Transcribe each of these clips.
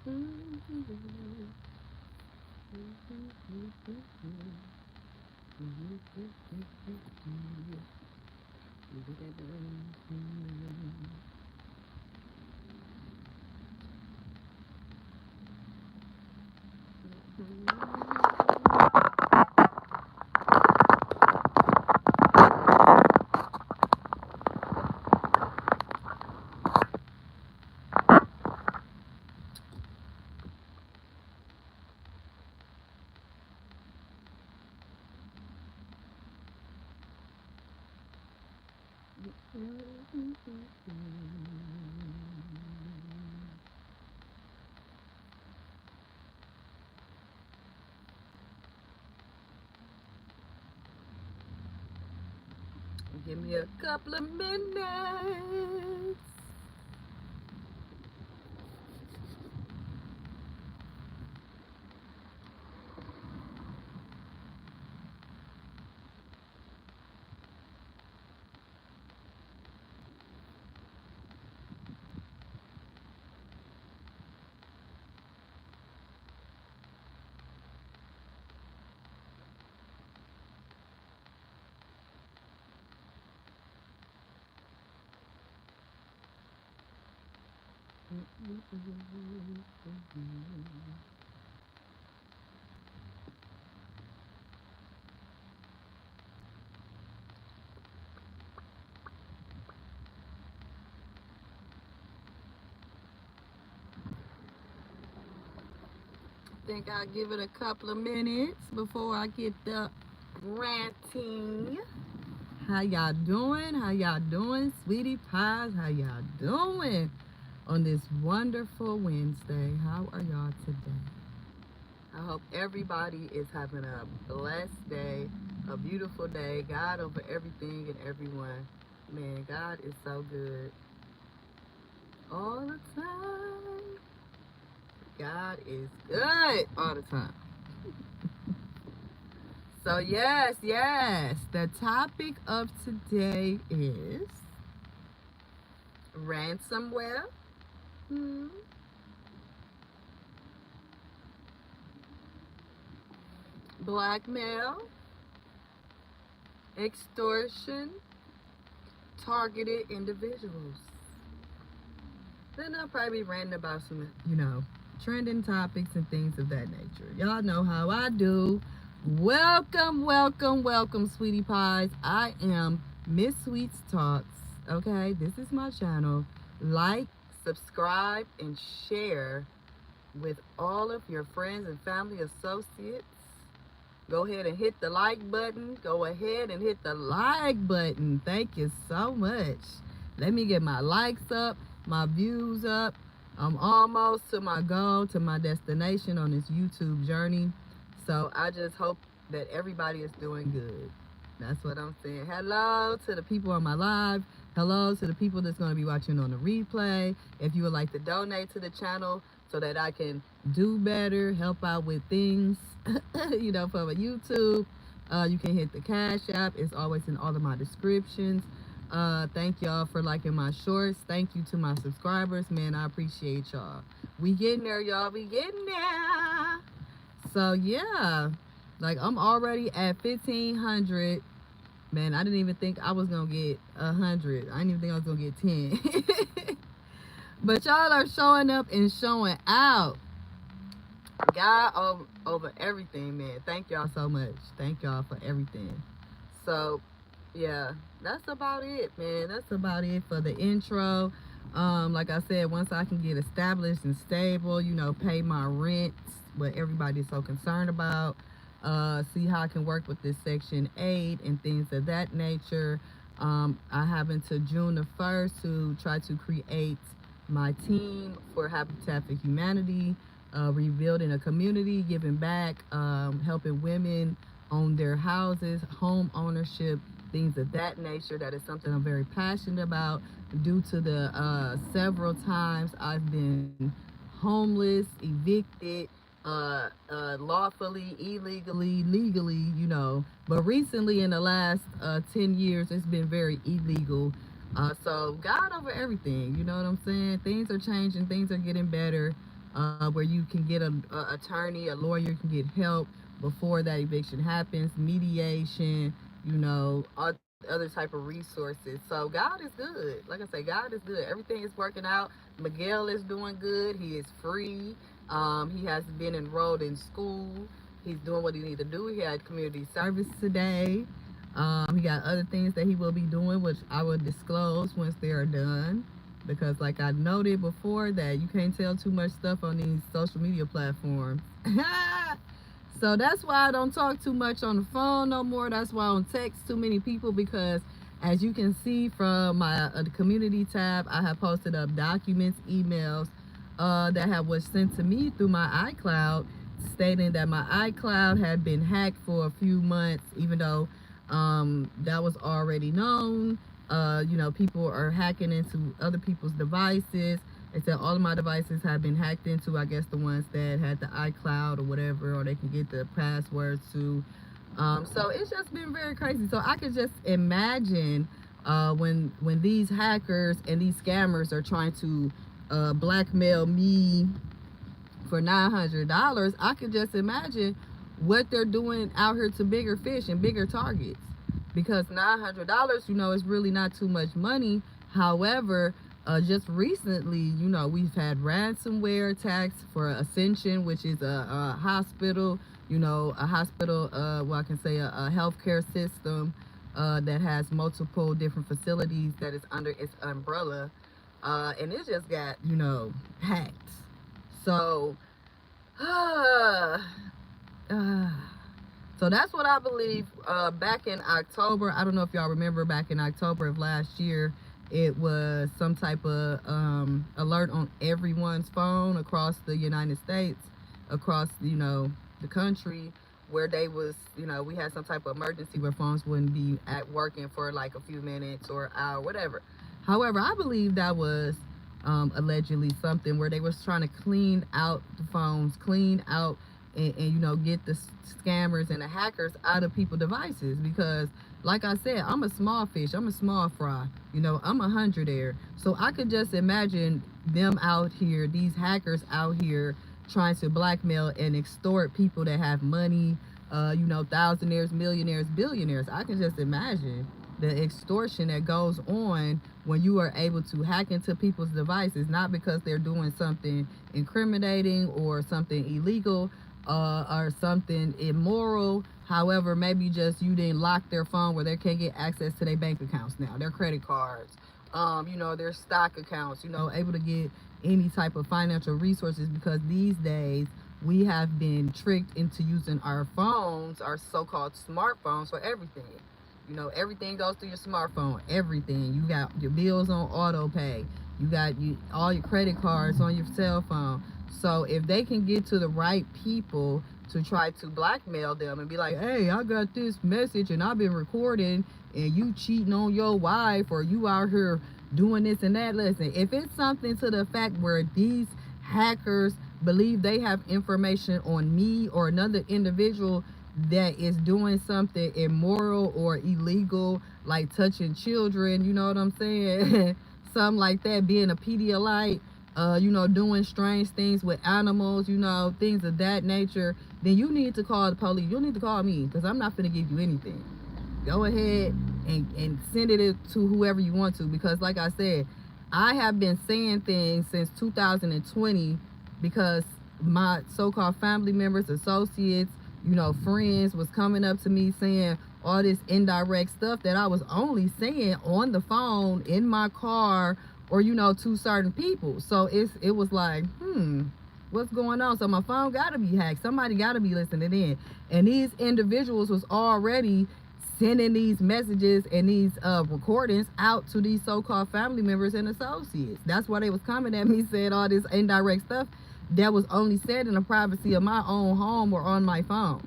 Give me a couple of minutes. Think I'll give it a couple of minutes before I get the ranting. How y'all doing? How y'all doing, sweetie pies? How y'all doing on this wonderful Wednesday? How are y'all today? I hope everybody is having a blessed day, a beautiful day. God over everything and everyone. Man, God is so good all the time. God is good all the time. So yes, the topic of today is ransomware, hmm, blackmail, extortion, targeted individuals. Then I'll probably be ranting about some, trending topics and things of that nature. Y'all know how I do. Welcome, welcome, welcome, sweetie pies. I am Miss Sweets Talks. Okay, this is my channel. Like, subscribe, and share with all of your friends and family associates. Go ahead and hit the like button. Go ahead and hit the like button. Thank you so much. Let me get my likes up, my views up. I'm almost to my goal, to my destination on this YouTube journey. So I just hope that everybody is doing good. That's what I'm saying. Hello to the people on my live. Hello to the people that's going to be watching on the replay. If you would like to donate to the channel so that I can do better, help out with things, for my YouTube, you can hit the Cash App. It's always in all of my descriptions. Thank y'all for liking my shorts. Thank you to my subscribers. Man, I appreciate y'all. We getting there, y'all. We getting there. So yeah, like I'm already at 1,500. Man, I didn't even think I was gonna get 100. I didn't even think I was gonna get 10. But y'all are showing up and showing out. God over everything, man. Thank y'all so much. Thank y'all for everything. So yeah, that's about it, man. That's about it for the intro. Like I said, once I can get established and stable, pay my rent, what everybody's so concerned about, see how I can work with this Section 8 and things of that nature. I have until June the 1st to try to create my team for Habitat for Humanity, rebuilding a community, giving back, helping women own their houses, home ownership, things of that nature. That is something I'm very passionate about due to the several times I've been homeless, evicted, lawfully, illegally, legally, but recently in the last 10 years, it's been very illegal. So God over everything, you know what I'm saying? Things are changing, things are getting better. where you can get a attorney, a lawyer, can get help before that eviction happens, mediation, other type of resources. So God is good. Like I say, God is good. Everything is working out. Miguel is doing good. He is free. He has been enrolled in school. He's doing what he needs to do. He had community service today. He got other things that he will be doing, which I will disclose once they are done. Because, like I noted before, that you can't tell too much stuff on these social media platforms. So that's why I don't talk too much on the phone no more. That's why I don't text too many people, because as you can see from my community tab, I have posted up documents, emails that was sent to me through my iCloud, stating that my iCloud had been hacked for a few months, even though that was already known. People are hacking into other people's devices. It said all of my devices have been hacked into, I guess the ones that had the iCloud or whatever, or they can get the passwords to. So it's just been very crazy. So I could just imagine when these hackers and these scammers are trying to blackmail me for $900, I could just imagine what they're doing out here to bigger fish and bigger targets. Because $900, is really not too much money. However, just recently, we've had ransomware attacks for Ascension, which is a hospital, well, I can say a healthcare system that has multiple different facilities that is under its umbrella. And it just got, hacked. So, so that's what I believe. Back in October, I don't know if y'all remember, back in October of last year, it was some type of alert on everyone's phone across the United States, across, the country, where they was, we had some type of emergency where phones wouldn't be working for like a few minutes or an hour, whatever. However, I believe that was allegedly something where they was trying to clean out the phones, clean out and get the scammers and the hackers out of people's devices. Because like I said, I'm a small fish, I'm a small fry, I'm 100 there. So I could just imagine them out here, these hackers out here, trying to blackmail and extort people that have money, thousandaires, millionaires, billionaires. I can just imagine the extortion that goes on when you are able to hack into people's devices, not because they're doing something incriminating or something illegal or something immoral. However, maybe just you didn't lock their phone where they can't get access to their bank accounts now, their credit cards, their stock accounts, able to get any type of financial resources, because these days we have been tricked into using our phones, our so-called smartphones, for everything. Everything goes through your smartphone. Everything. You got your bills on auto pay. You got all your credit cards on your cell phone. So if they can get to the right people to try to blackmail them and be like, hey, I got this message and I've been recording and you cheating on your wife, or you out here doing this and that. Listen, if it's something to the fact where these hackers believe they have information on me or another individual that is doing something immoral or illegal, like touching children, you know what I'm saying? Something like that, being a Pedialyte, doing strange things with animals, things of that nature, then you need to call the police. You need to call me, because I'm not going to give you anything. Go ahead and send it to whoever you want to, because like I said, I have been saying things since 2020, because my so-called family members, associates, friends was coming up to me saying all this indirect stuff that I was only saying on the phone, in my car, or to certain people. So it was like, what's going on? So my phone gotta be hacked. Somebody gotta be listening in. And these individuals was already sending these messages and these recordings out to these so-called family members and associates. That's why they was coming at me saying all this indirect stuff that was only said in the privacy of my own home or on my phone.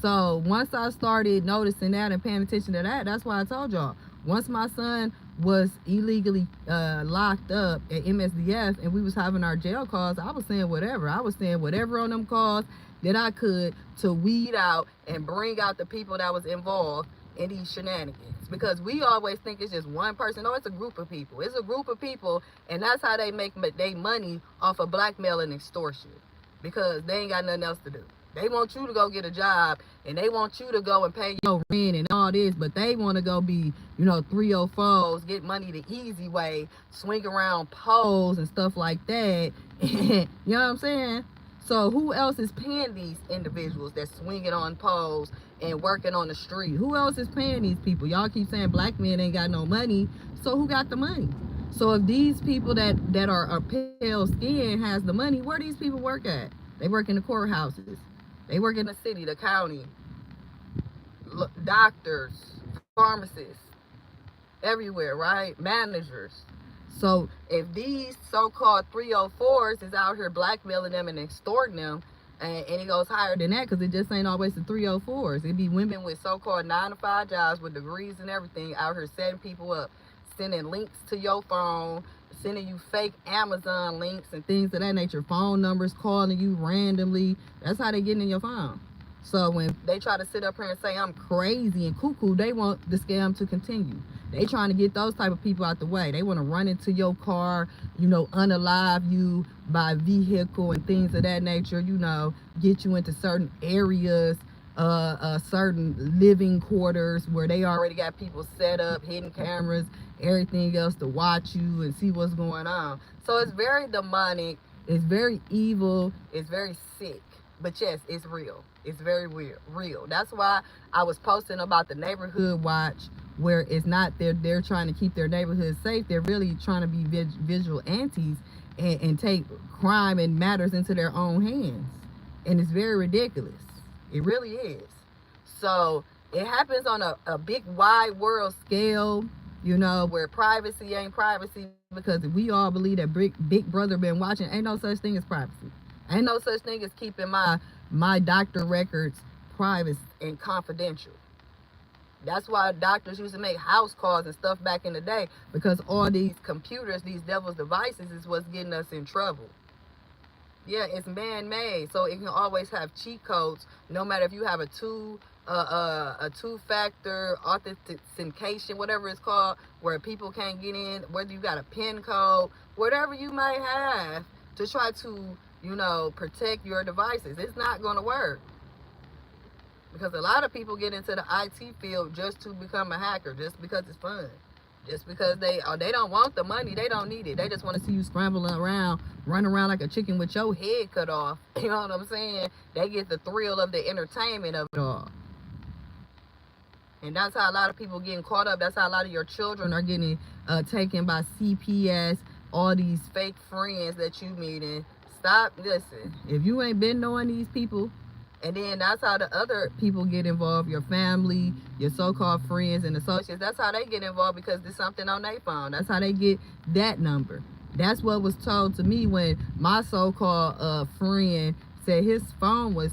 So once I started noticing that and paying attention to that, that's why I told y'all, once my son was illegally locked up at MSDF and we was having our jail calls, I was saying whatever. I was saying whatever on them calls that I could to weed out and bring out the people that was involved. in these shenanigans, because we always think it's just one person. No, it's a group of people. It's a group of people, and that's how they make their money, off of blackmail and extortion, because they ain't got nothing else to do. They want you to go get a job, and they want you to go and pay your rent and all this, but they want to go be, 304s, get money the easy way, swing around poles and stuff like that. You know what I'm saying? So who else is paying these individuals that's swinging on poles and working on the street? Who else is paying these people? Y'all keep saying black men ain't got no money. So who got the money? So if these people that are pale skin has the money, where these people work at? They work in the courthouses. They work in the city, the county, doctors, pharmacists, everywhere, right? Managers. So if these so-called 304s is out here blackmailing them and extorting them, and it goes higher than that, because it just ain't always the 304s. It be women with so-called 9-to-5 jobs with degrees and everything out here setting people up, sending links to your phone, sending you fake Amazon links and things of that nature, phone numbers, calling you randomly. That's how they get in your phone. So when they try to sit up here and say I'm crazy and cuckoo, they want the scam to continue. They trying to get those type of people out the way. They want to run into your car, unalive you by vehicle and things of that nature, get you into certain areas, certain living quarters where they already got people set up, hidden cameras, everything else to watch you and see what's going on. So it's very demonic, it's very evil, it's very sick. But yes, it's real. It's very real. That's why I was posting about the neighborhood watch, where it's not they're trying to keep their neighborhood safe. They're really trying to be vigilantes and take crime and matters into their own hands. And it's very ridiculous. It really is. So it happens on a big wide world scale, where privacy ain't privacy, because if we all believe that big brother been watching, ain't no such thing as privacy. Ain't no such thing as keeping my doctor records private and confidential. That's why doctors used to make house calls and stuff back in the day, because all these computers, these devil's devices, is what's getting us in trouble. Yeah, it's man-made, so it can always have cheat codes, no matter if you have a two-factor authentication, whatever it's called, where people can't get in, whether you got a PIN code, whatever you might have to try to, protect your devices. It's not going to work. Because a lot of people get into the IT field just to become a hacker, just because it's fun. Just because they don't want the money, they don't need it. They just want to see you scrambling around, run around like a chicken with your head cut off. You know what I'm saying? They get the thrill of the entertainment of it all. And that's how a lot of people getting caught up. That's how a lot of your children are getting taken by CPS, all these fake friends that you meeting. Stop, listen. If you ain't been knowing these people, and then that's how the other people get involved, your family, your so-called friends and associates. That's how they get involved, because there's something on their phone. That's how they get that number. That's what was told to me when my so-called friend said his phone was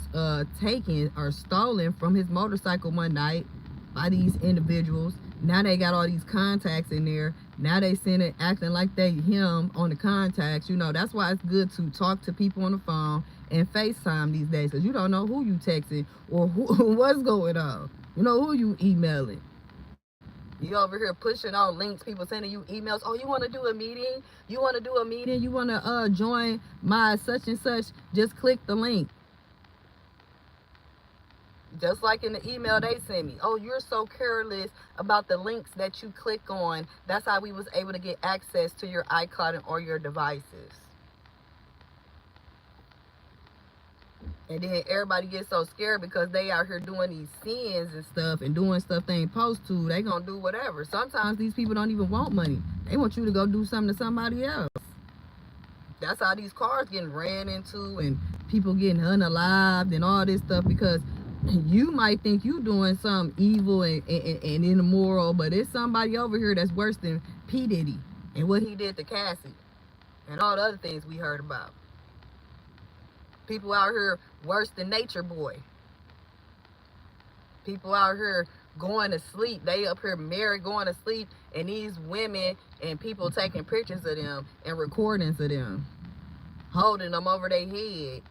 taken or stolen from his motorcycle one night by these individuals. Now they got all these contacts in there. Now they send it acting like they him on the contacts. That's why it's good to talk to people on the phone and FaceTime these days, because you don't know who you texting or what's going on. Who you emailing. You over here pushing on links, people sending you emails. Oh, you want to do a meeting? You want to do a meeting? You want to join my such and such? Just click the link. Just like in the email they sent me. Oh, you're so careless about the links that you click on. That's how we was able to get access to your iCloud or your devices. And then everybody gets so scared because they out here doing these sins and stuff and doing stuff they ain't supposed to. They gonna do whatever. Sometimes these people don't even want money. They want you to go do something to somebody else. That's how these cars getting ran into and people getting unalived and all this stuff, because you might think you doing something evil and immoral, but it's somebody over here that's worse than P. Diddy and what he did to Cassie and all the other things we heard about. People out here worse than Nature Boy. People out here going to sleep. They up here married, going to sleep, and these women and people taking pictures of them and recordings of them, holding them over their head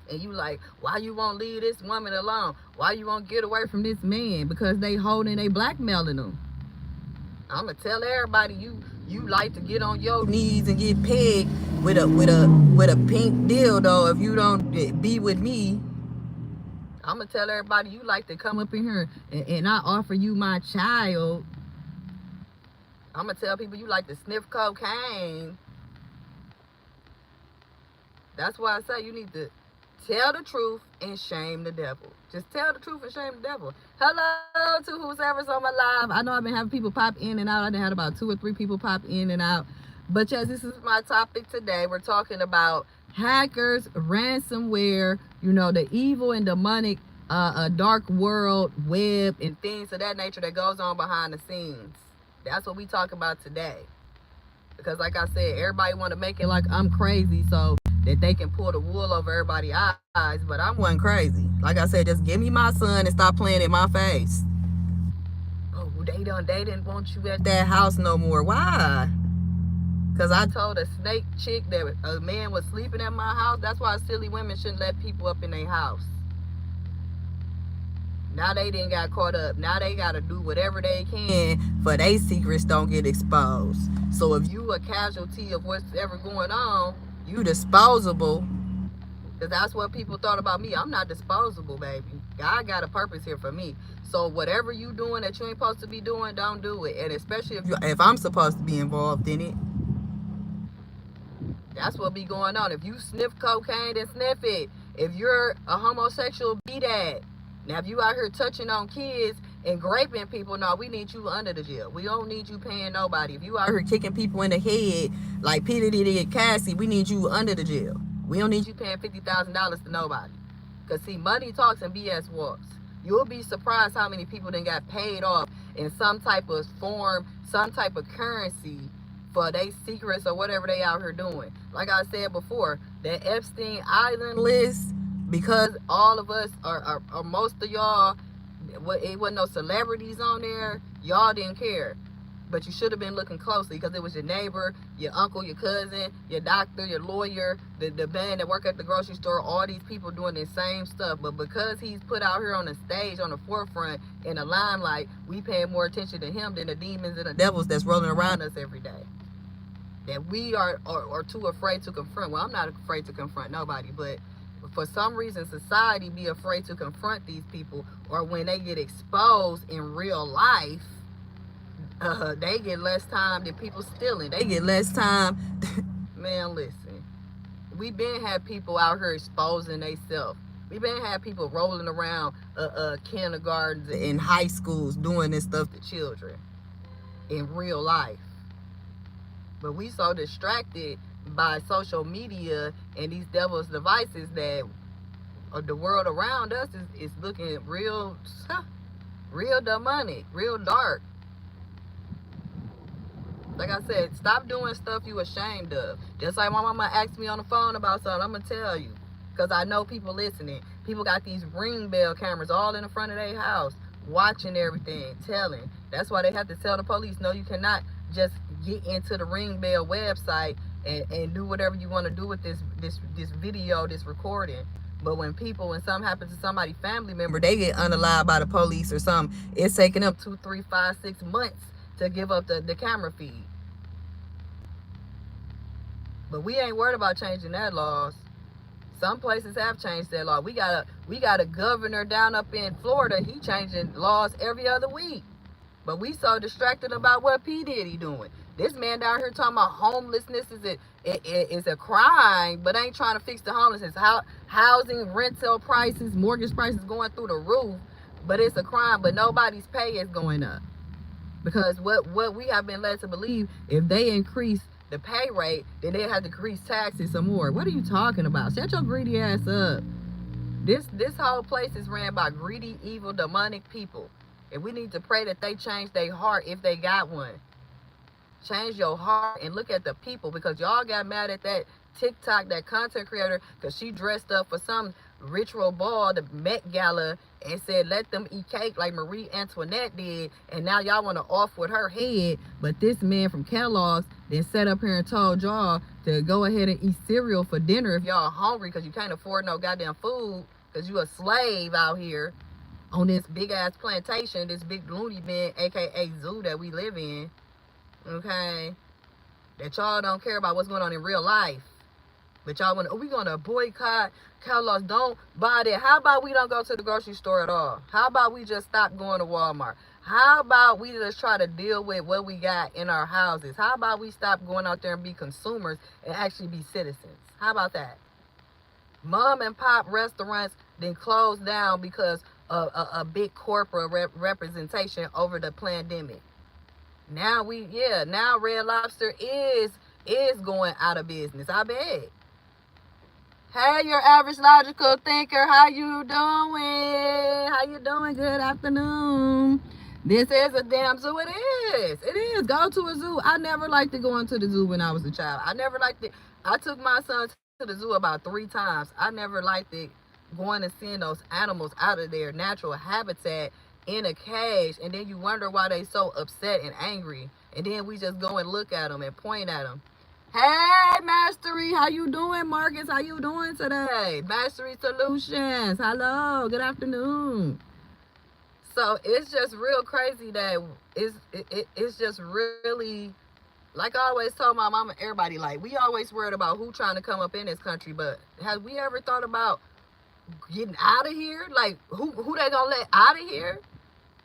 And you like, why you won't leave this woman alone? Why you won't get away from this man? Because they blackmailing them. I'ma tell everybody you like to get on your knees and get pegged with a pink dildo if you don't be with me. I'ma tell everybody you like to come up in here and I offer you my child. I'ma tell people you like to sniff cocaine. That's why I say you need to tell the truth and shame the devil. Just tell the truth and shame the devil. Hello to whoever's on my live. I know I've been having people pop in and out. I done had about 2 or 3 people pop in and out. But yes, this is my topic today. We're talking about hackers, ransomware, the evil and demonic dark world, web, and things of that nature that goes on behind the scenes. That's what we talk about today. Because like I said, everybody want to make it like I'm crazy so that they can pull the wool over everybody's eyes, but I wasn't crazy. Like I said, just give me my son and stop playing in my face. Oh, they didn't want you at that house no more. Why? Because I told a snake chick that a man was sleeping at my house. That's why silly women shouldn't let people up in their house. Now they didn't got caught up. Now they got to do whatever they can for their secrets don't get exposed. So if you a casualty of what's ever going on, you disposable. Because that's what people thought about me. I'm not disposable, baby. God got a purpose here for me. So whatever you doing that you ain't supposed to be doing, don't do it. And especially if I'm supposed to be involved in it. That's what be going on. If you sniff cocaine, then sniff it. If you're a homosexual, be that. Now, if you out here touching on kids and raping people, no, we need you under the jail. We don't need you paying nobody. If you out here kicking people in the head like P. Diddy and Cassie, we need you under the jail. We don't need you paying $50,000 to nobody. Because, see, money talks and BS walks. You'll be surprised how many people then got paid off in some type of form, some type of currency for their secrets or whatever they out here doing. Like I said before, that Epstein Island list, because all of us or most of y'all, it wasn't no celebrities on there, y'all didn't care. But you should have been looking closely because it was your neighbor, your uncle, your cousin, your doctor, your lawyer, the man that work at the grocery store, all these people doing the same stuff. But because he's put out here on the stage, on the forefront, in the limelight, we paying more attention to him than the demons and the devils that's rolling around us every day. That we are too afraid to confront. Well, I'm not afraid to confront nobody, but for some reason society be afraid to confront these people, or when they get exposed in real life, they get less time than people stealing. They get less time. Man, listen, we been had people out here exposing themselves. We been had people rolling around kindergartens and high schools doing this stuff to children in real life. But we so distracted by social media and these devil's devices that the world around us is looking real demonic, real dark. Like I said, stop doing stuff you ashamed of. Just like my mama asked me on the phone about something, I'm going to tell you. Because I know people listening. People got these ring bell cameras all in the front of their house, watching everything, telling. That's why they have to tell the police, no, you cannot just get into the ring bell website and do whatever you want to do with this video, this recording. But when something happens to somebody, family member, they get unalived by the police or something, it's taking them 2, 3, 5, 6 months to give up the camera feed. But we ain't worried about changing that laws. Some places have changed their law. We got a governor down up in Florida. He changing laws every other week. But we so distracted about what P. Diddy doing. This man down here talking about homelessness is a crime, but ain't trying to fix the homelessness. Housing, rental prices, mortgage prices going through the roof, but it's a crime, but nobody's pay is going up. Because what we have been led to believe, if they increase the pay rate, then they have to increase taxes some more. What are you talking about? Shut your greedy ass up. This whole place is ran by greedy, evil, demonic people. And we need to pray that they change their heart if they got one. Change your heart and look at the people, because y'all got mad at that TikTok, that content creator, because she dressed up for some ritual ball, the Met Gala, and said let them eat cake like Marie Antoinette did, and now y'all want to off with her head. But this man from Kellogg's then sat up here and told y'all to go ahead and eat cereal for dinner if y'all hungry because you can't afford no goddamn food because you a slave out here on this big ass plantation, this big loony bin, aka zoo that we live in. Okay, that y'all don't care about what's going on in real life. But y'all want to, we gonna boycott Kellogg's, don't buy that. How about we don't go to the grocery store at all? How about we just stop going to Walmart? How about we just try to deal with what we got in our houses? How about we stop going out there and be consumers and actually be citizens? How about that? Mom and pop restaurants then closed down because of a big corporate representation over the pandemic. Now now Red Lobster is going out of business. I bet. Hey, your average logical thinker, how you doing? How you doing? Good afternoon. This is a damn zoo. It is. It is. Go to a zoo. I never liked to go into the zoo when I was a child. I never liked it. I took my son to the zoo about 3 times. I never liked it going and seeing those animals out of their natural habitat in a cage, and then you wonder why they so upset and angry, and then we just go and look at them and point at them. Hey, Mastery, how you doing? Marcus, how you doing today? Mastery Solutions, hello, good afternoon. So it's just real crazy that it's just really, like I always told my mama, everybody, like, we always worried about who trying to come up in this country, but have we ever thought about getting out of here? Like, who they gonna let out of here?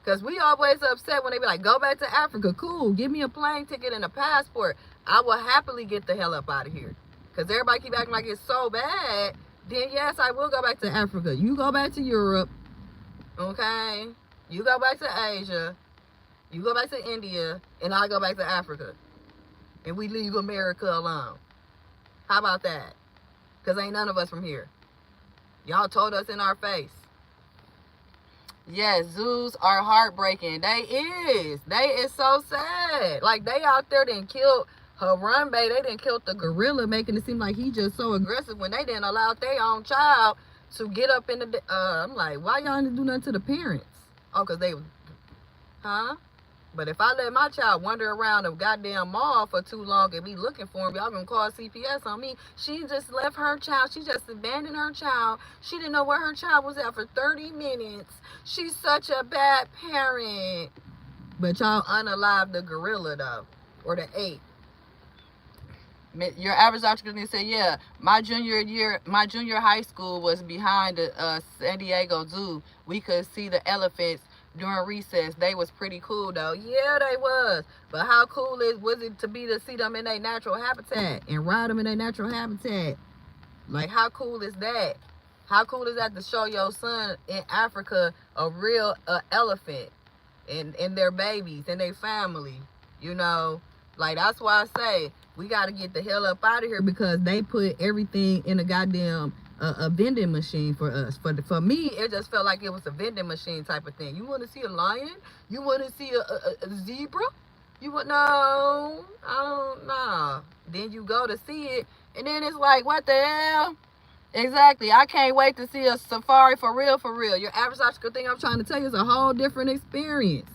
Because we always upset when they be like, go back to Africa. Cool, give me a plane ticket and a passport. I will happily get the hell up out of here. Because everybody keep acting like it's so bad. Then yes, I will go back to Africa. You go back to Europe. Okay? You go back to Asia. You go back to India. And I go back to Africa. And we leave America alone. How about that? Because ain't none of us from here. Y'all told us in our face. Yes, zoos are heartbreaking. They is so sad. Like, they out there done killed Harambe. They done killed the gorilla, making it seem like he just so aggressive when they didn't allow their own child to get up in the, I'm like, why y'all didn't do nothing to the parents? Oh, because they was, huh? But if I let my child wander around a goddamn mall for too long and be looking for him, y'all gonna call CPS on me. She just left her child. She just abandoned her child. She didn't know where her child was at for 30 minutes. She's such a bad parent. But y'all unalived the gorilla, though, or the ape. Your average entrepreneur said, yeah, my junior high school was behind the San Diego Zoo. We could see the elephants during recess. They was pretty cool though. Yeah, they was. But how cool was it to see them in their natural habitat and ride them in their natural habitat? Like, how cool is that? How cool is that to show your son in Africa a real elephant and their babies and their family? You know, like, that's why I say we got to get the hell up out of here, because they put everything in a goddamn a vending machine for us. For me, it just felt like it was a vending machine type of thing. You want to see a lion? You want to see a zebra? You want, no, I don't know. Then you go to see it, and then it's like, what the hell? Exactly. I can't wait to see a safari for real, for real. Your average logical thing I'm trying to tell you is a whole different experience.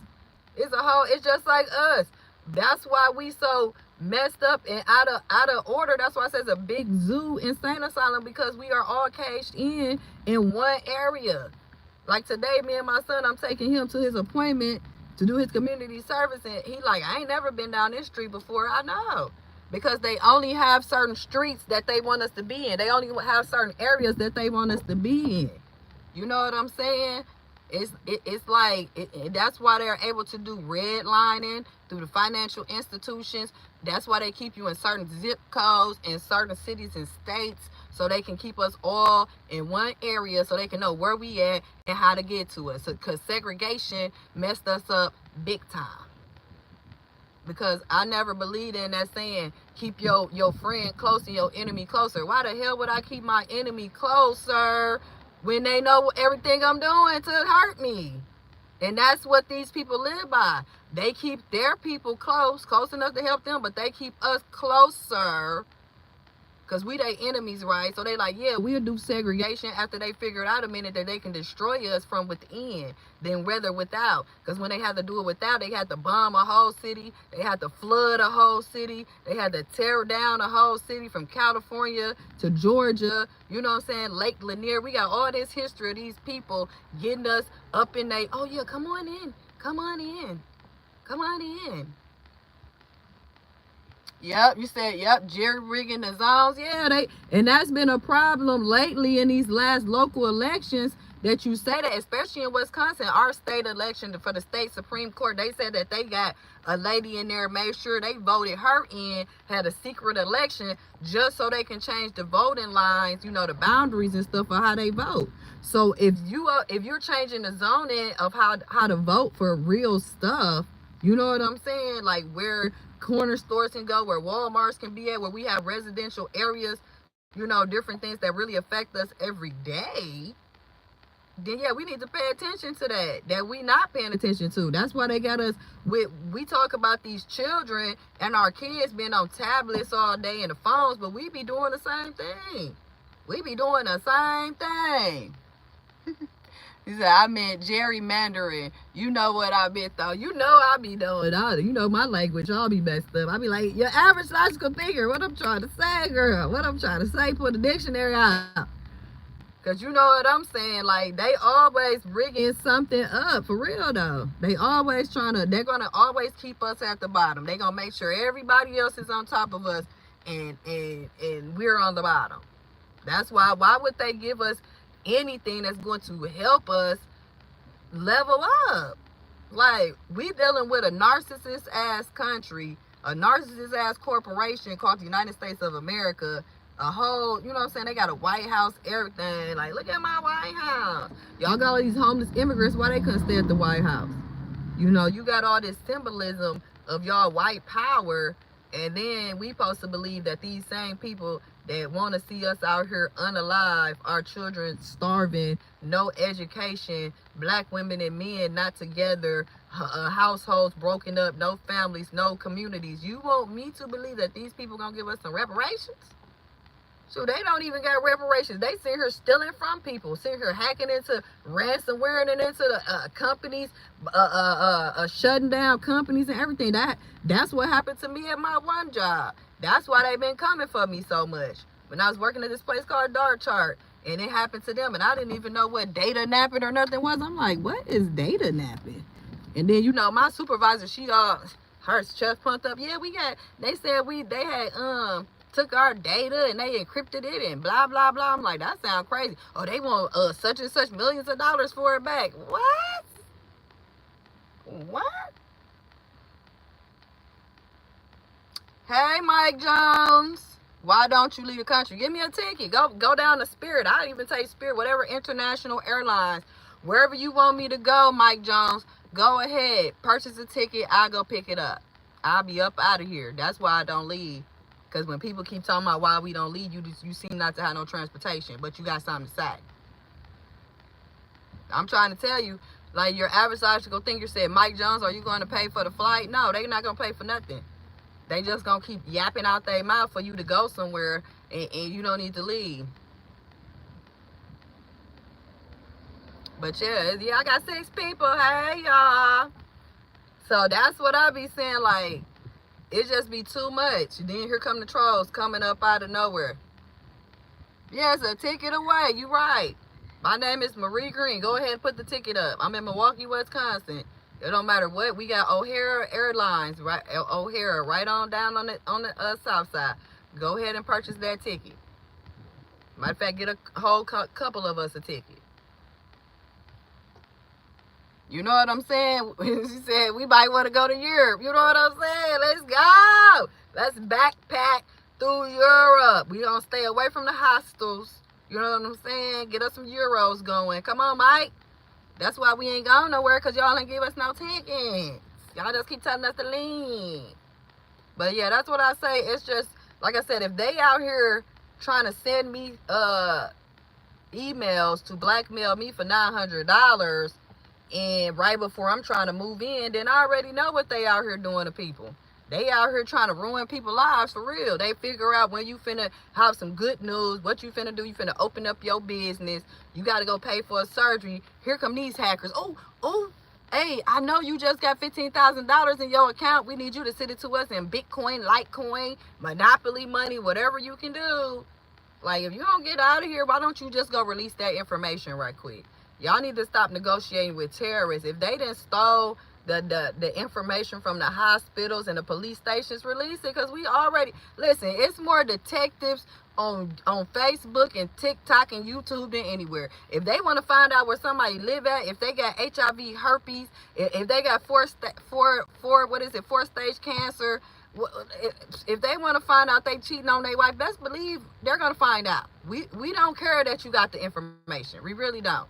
It's just like us. That's why we so messed up and out of order. That's why I say it's a big zoo, insane asylum, because we are all caged in one area. Like today, me and my son, I'm taking him to his appointment to do his community service, and he like, I ain't never been down this street before. I know, because they only have certain streets that they want us to be in. They only have certain areas that they want us to be in. You know what I'm saying? It's like, that's why they're able to do redlining through the financial institutions. That's why they keep you in certain zip codes in certain cities and states, so they can keep us all in one area, so they can know where we at and how to get to us. Because segregation messed us up big time. Because I never believed in that saying, keep your friend close and your enemy closer. Why the hell would I keep my enemy closer when they know everything I'm doing to hurt me? And that's what these people live by. They keep their people close enough to help them, but they keep us closer Because we they enemies, right? So they like, yeah, we'll do segregation after they figure out a minute that they can destroy us from within, then rather without. Because when they had to do it without, they had to bomb a whole city. They had to flood a whole city. They had to tear down a whole city from California to Georgia. You know what I'm saying? Lake Lanier. We got all this history of these people getting us up in they, oh yeah, come on in. Come on in. Come on in. Yep, you said, yep, jerry rigging the zones. Yeah, and that's been a problem lately in these last local elections that you say that, especially in Wisconsin, our state election for the state Supreme Court. They said that they got a lady in there, made sure they voted her in, had a secret election just so they can change the voting lines, you know, the boundaries and stuff for how they vote. So if you're changing the zoning of how to vote for real stuff, you know what I'm saying? Like where corner stores can go, where Walmarts can be at, where we have residential areas, you know, different things that really affect us every day, then yeah, we need to pay attention to that we not paying attention to. That's why they got us with, we talk about these children and our kids being on tablets all day and the phones, but we be doing the same thing. We be doing the same thing. He said, I meant gerrymandering. You know what I meant, though. You know I be doing all. You know my language all be messed up. I be like, your average logical figure. What I'm trying to say, girl. What I'm trying to say. Put the dictionary out. Because you know what I'm saying. Like, they always rigging something up. For real, though. They always they're going to always keep us at the bottom. They're going to make sure everybody else is on top of us and we're on the bottom. That's why would they give us anything that's going to help us level up? Like, we dealing with a narcissist ass country, a narcissist ass corporation called the United States of America, a whole, you know what I'm saying, they got a White House, everything. Like, look at my White House. Y'all got all these homeless immigrants, why they couldn't stay at the White House? You know, you got all this symbolism of y'all white power, and then we supposed to believe that these same people that want to see us out here unalive, our children starving, no education, black women and men not together, households broken up, no families, no communities. You want me to believe that these people gonna give us some reparations? So they don't even got reparations. They sit here stealing from people, sit here hacking into ransomware and into the companies, shutting down companies and everything. That's what happened to me at my one job. That's why they've been coming for me so much. When I was working at this place called Dart Chart, and it happened to them, and I didn't even know what data napping or nothing was. I'm like, what is data napping? And then, you know, my supervisor, her chest pumped up. Yeah, they said they had took our data and they encrypted it and blah blah blah. I'm like, that sounds crazy. Oh, they want such and such millions of dollars for it back. What? Hey, Mike Jones, why don't you leave the country? Give me a ticket. Go down to Spirit. I'll even take Spirit, whatever international airlines, wherever you want me to go, Mike Jones. Go ahead, purchase a ticket. I'll go pick it up. I'll be up out of here. That's why I don't leave. Because when people keep talking about why we don't leave, you seem not to have no transportation, but you got something to say. I'm trying to tell you, like, your average logical thinker said, Mike Jones, are you going to pay for the flight? No, they're not going to pay for nothing. They just going to keep yapping out their mouth for you to go somewhere, and you don't need to leave. But yeah, I got 6 people. Hey, y'all. So that's what I be saying, like, it just be too much. Then here come the trolls coming up out of nowhere. Yes, a ticket away. You right. My name is Marie Green. Go ahead and put the ticket up. I'm in Milwaukee, Wisconsin. It don't matter what. We got O'Hara Airlines, right? O'Hara, right on down on the south side. Go ahead and purchase that ticket. Matter of fact, get a whole couple of us a ticket. You know what I'm saying? She said we might want to go to Europe. You know what I'm saying? Let's go. Let's backpack through Europe. We gonna stay away from the hostels. You know what I'm saying? Get us some euros going. Come on, Mike. That's why we ain't going nowhere, because y'all ain't give us no tickets. Y'all just keep telling us to leave. But yeah, that's what I say. It's just, like I said, if they out here trying to send me emails to blackmail me for $900 and right before I'm trying to move in, then I already know what they out here doing to people. They out here trying to ruin people's lives for real. They figure out when you finna have some good news, what you finna do. You finna open up your business. You gotta go pay for a surgery. Here come these hackers. Oh, hey, I know you just got $15,000 in your account. We need you to send it to us in Bitcoin, Litecoin, Monopoly money, whatever you can do. Like, if you don't get out of here, why don't you just go release that information right quick? Y'all need to stop negotiating with terrorists. If they done stole the information from the hospitals and the police stations, release it, because we already, listen, it's more detectives on Facebook and TikTok and YouTube than anywhere. If they want to find out where somebody live at, if they got HIV, herpes, if they got four stage cancer, if they want to find out they cheating on their wife, best believe they're gonna find out. We don't care that you got the information. We really don't.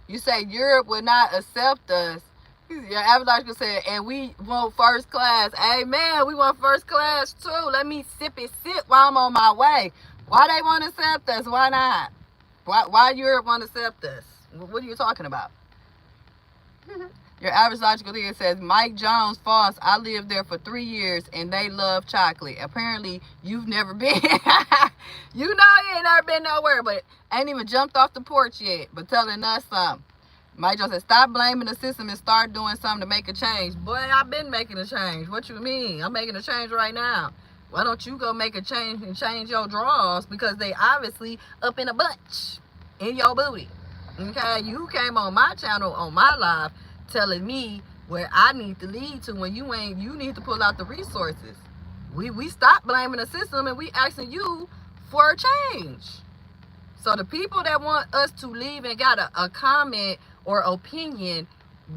You say Europe would not accept us. Your average could say, and we want first class. Amen. We want first class too. Let me sip while I'm on my way. Why they want to accept us? Why not? Why Europe want to accept us? What are you talking about? Your average logical thinker says, Mike Jones, false. I lived there for 3 years and they love chocolate. Apparently, you've never been. You know you ain't never been nowhere, but ain't even jumped off the porch yet, but telling us something. Mike Jones said, stop blaming the system and start doing something to make a change. Boy, I've been making a change. What you mean? I'm making a change right now. Why don't you go make a change and change your drawers? Because they obviously up in a bunch in your booty. Okay? You came on my channel, on my live, telling me where I need to lead to when you need to pull out the resources. We stop blaming the system and we asking you for a change. So the people that want us to leave and got a comment or opinion,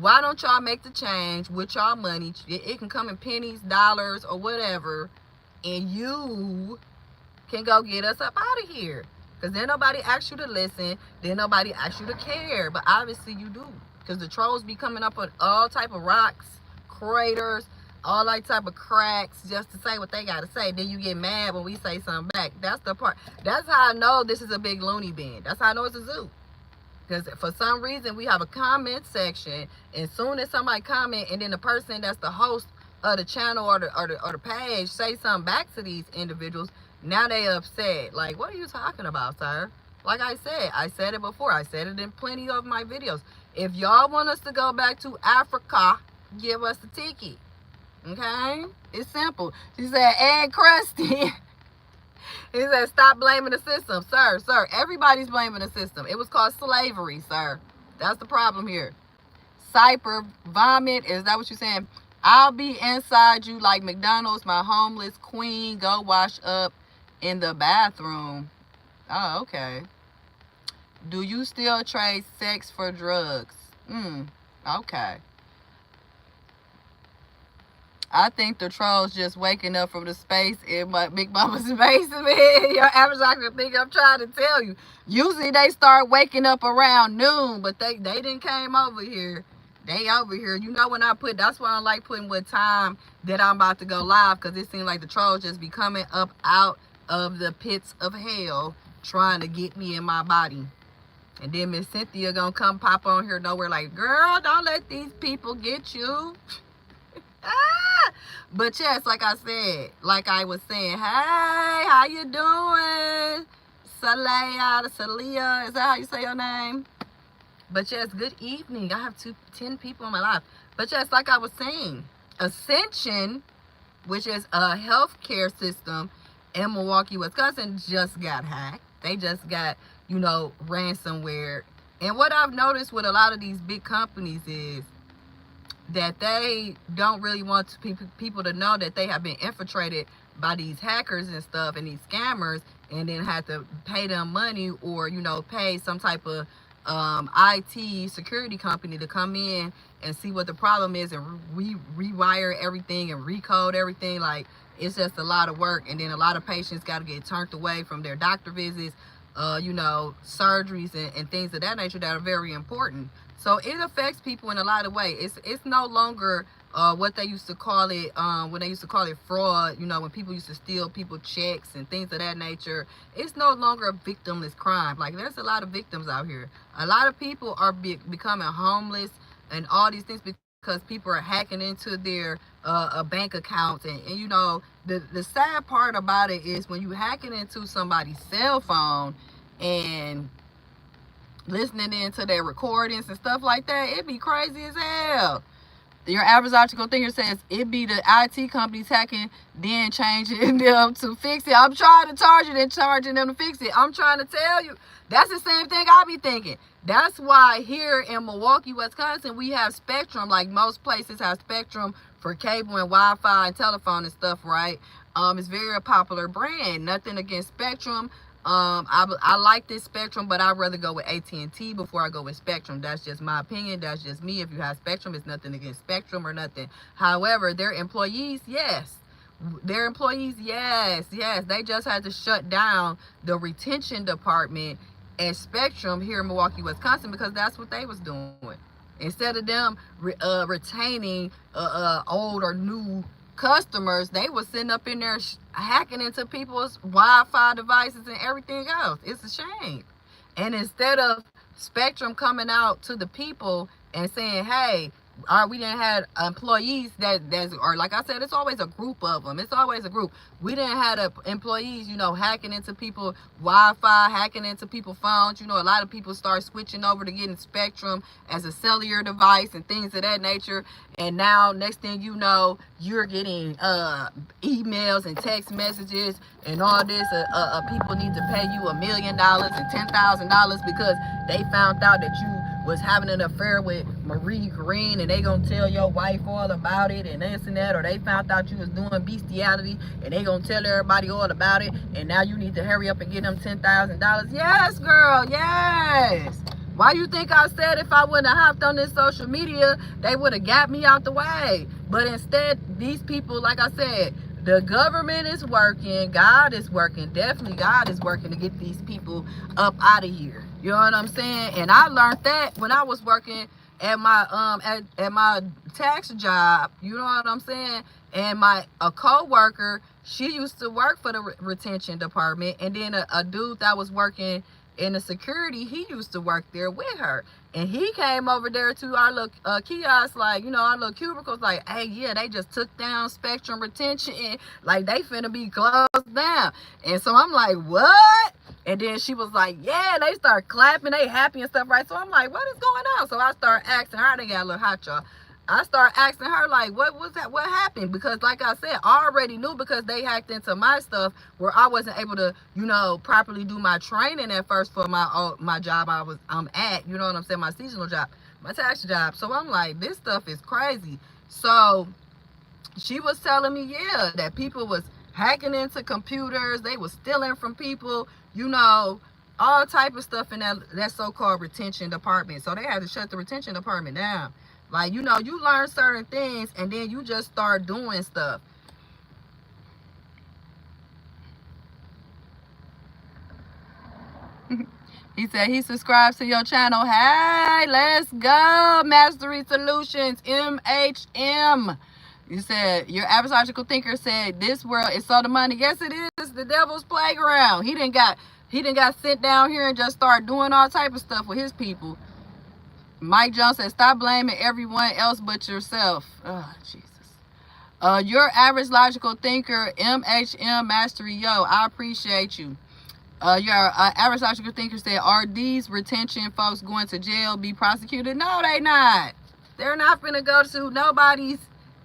why don't y'all make the change with y'all money? It can come in pennies, dollars, or whatever, and you can go get us up out of here. Because then nobody asks you to listen, then nobody asks you to care, but obviously you do. Because the trolls be coming up on all type of rocks, craters, all that type of cracks just to say what they got to say. Then you get mad when we say something back. That's the part. That's how I know this is a big loony bin. That's how I know it's a zoo. Because for some reason we have a comment section, and soon as somebody comment and then the person that's the host of the channel or the page say something back to these individuals, now they upset. Like, what are you talking about, sir? Like I said it before. I said it in plenty of my videos. If y'all want us to go back to Africa, give us the ticket. Okay? It's simple. She said, egg crusty. He said, stop blaming the system. Sir, everybody's blaming the system. It was called slavery, sir. That's the problem here. Cyper, vomit, is that what you're saying? I'll be inside you like McDonald's, my homeless queen. Go wash up in the bathroom. Oh, okay. Do you still trade sex for drugs? Okay. I think the trolls just waking up from the space in my Big Mama's basement. Your average doctor think I'm trying to tell you. Usually they start waking up around noon, but they didn't came over here. They over here. You know when I put, that's why I like putting what time that I'm about to go live, because it seems like the trolls just be coming up out of the pits of hell trying to get me in my body. And then Miss Cynthia gonna come pop on here nowhere like, girl, don't let these people get you. But yes, like I said, like I was saying, hey, how you doing? Salia, is that how you say your name? But yes, good evening. I have 10 people in my life. But yes, like I was saying, Ascension, which is a healthcare system in Milwaukee, Wisconsin, just got hacked. They just got, ransomware. And what I've noticed with a lot of these big companies is that they don't really want people to know that they have been infiltrated by these hackers and stuff and these scammers, and then have to pay them money or, pay some type of IT security company to come in and see what the problem is and rewire everything and recode everything. Like, it's just a lot of work. And then a lot of patients got to get turned away from their doctor visits, surgeries and things of that nature that are very important. So it affects people in a lot of ways. It's no longer what they used to call it when they used to call it fraud, when people used to steal people checks and things of that nature. It's no longer a victimless crime. Like, there's a lot of victims out here. A lot of people are becoming homeless and all these things because people are hacking into their bank accounts. And you know, the sad part about it is when you hacking into somebody's cell phone and listening into their recordings and stuff like that, it'd be crazy as hell. Your average logical thinker says it be the IT companies hacking, then changing them to fix it. I'm trying to charge it and charging them to fix it. I'm trying to tell you, that's the same thing I be thinking. That's why here in Milwaukee, Wisconsin, we have Spectrum. Like most places have Spectrum for cable and Wi-Fi and telephone and stuff, right? It's very a popular brand. Nothing against Spectrum. I like this Spectrum, but I'd rather go with AT&T before I go with Spectrum. That's just my opinion. That's just me. If you have Spectrum, it's nothing against Spectrum or nothing. However, their employees, yes. Their employees, yes. They just had to shut down the retention department at Spectrum here in Milwaukee, Wisconsin, because that's what they was doing. Instead of them retaining old or new customers, they was sitting up in there hacking into people's Wi-Fi devices and everything else. It's a shame. And instead of Spectrum coming out to the people and saying, hey, we didn't have employees or like I said, it's always a group of them. It's always a group. We didn't have employees, you know, hacking into people Wi-Fi, hacking into people's phones. You know, a lot of people start switching over to getting Spectrum as a cellular device and things of that nature. And now, next thing you know, you're getting emails and text messages and all this. People need to pay you $1 million and $10,000 because they found out that you was having an affair with Marie Green, and they gonna tell your wife all about it and this and that, or they found out you was doing bestiality and they gonna tell everybody all about it, and now you need to hurry up and get them $10,000. Yes, girl, yes. Why you think I said if I wouldn't have hopped on this social media, they would have got me out the way? But instead, these people, like I said, the government is working, God is working, definitely God is working to get these people up out of here. You know what I'm saying? And I learned that when I was working at my at my tax job. You know what I'm saying? And a co-worker, she used to work for the retention department, and then a dude that was working in the security, he used to work there with her, and he came over there to our little kiosk, like, you know, our little cubicles, like, hey, yeah, they just took down Spectrum retention, like they finna be closed down. And so I'm like, what? And then she was like, yeah, they start clapping, they happy and stuff, right? So I'm like, what is going on? So I start asking her, they got a little hot, y'all. I start asking her, like, what was that? What happened? Because like I said, I already knew, because they hacked into my stuff where I wasn't able to, you know, properly do my training at first for my job I'm at, you know what I'm saying, my seasonal job, my tax job. So I'm like, this stuff is crazy. So she was telling me, yeah, that people was hacking into computers, they was stealing from people, you know, all type of stuff in that so-called retention department. So they had to shut the retention department down. Like, you know, you learn certain things and then you just start doing stuff. He said he subscribes to your channel. Hey, let's go. Mastery Solutions, MHM. You said your average logical thinker said this world is so the money. Yes, it is. The devil's playground. He didn't got sent down here and just start doing all type of stuff with his people. Mike Jones said, stop blaming everyone else but yourself. Oh, Jesus. Your average logical thinker, MHM Mastery. Yo, I appreciate you. Your average logical thinker said, are these retention folks going to jail, be prosecuted? No, they not. They're not finna go to nobody's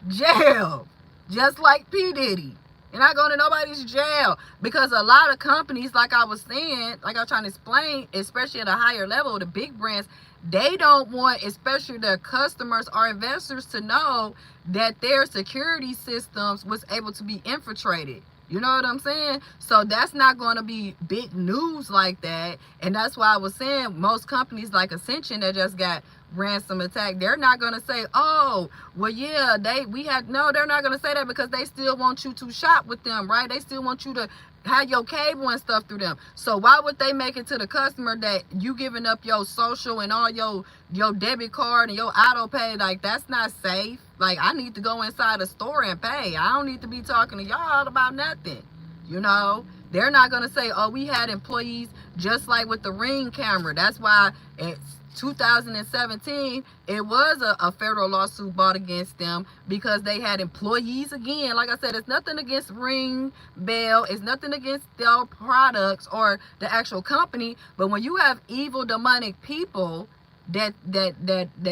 jail. Just like P. Diddy. They're not going to nobody's jail. Because a lot of companies, like I was saying, like I was trying to explain, especially at a higher level, the big brands, they don't want, especially their customers or investors, to know that their security systems was able to be infiltrated. You know what I'm saying? So that's not going to be big news like that. And that's why I was saying most companies like Ascension that just got ransom attack, they're not going to say, oh, well, yeah, no, they're not going to say that, because they still want you to shop with them, right? They still want you to have your cable and stuff through them. So why would they make it to the customer that you giving up your social and all your debit card and your auto pay? Like, that's not safe. Like, I need to go inside a store and pay. I don't need to be talking to y'all about nothing. You know, they're not going to say, oh, we had employees just like with the Ring camera. That's why it's 2017, it was a federal lawsuit brought against them because they had employees. Again, like I said, it's nothing against Ring Bell, it's nothing against their products or the actual company, but when you have evil demonic people that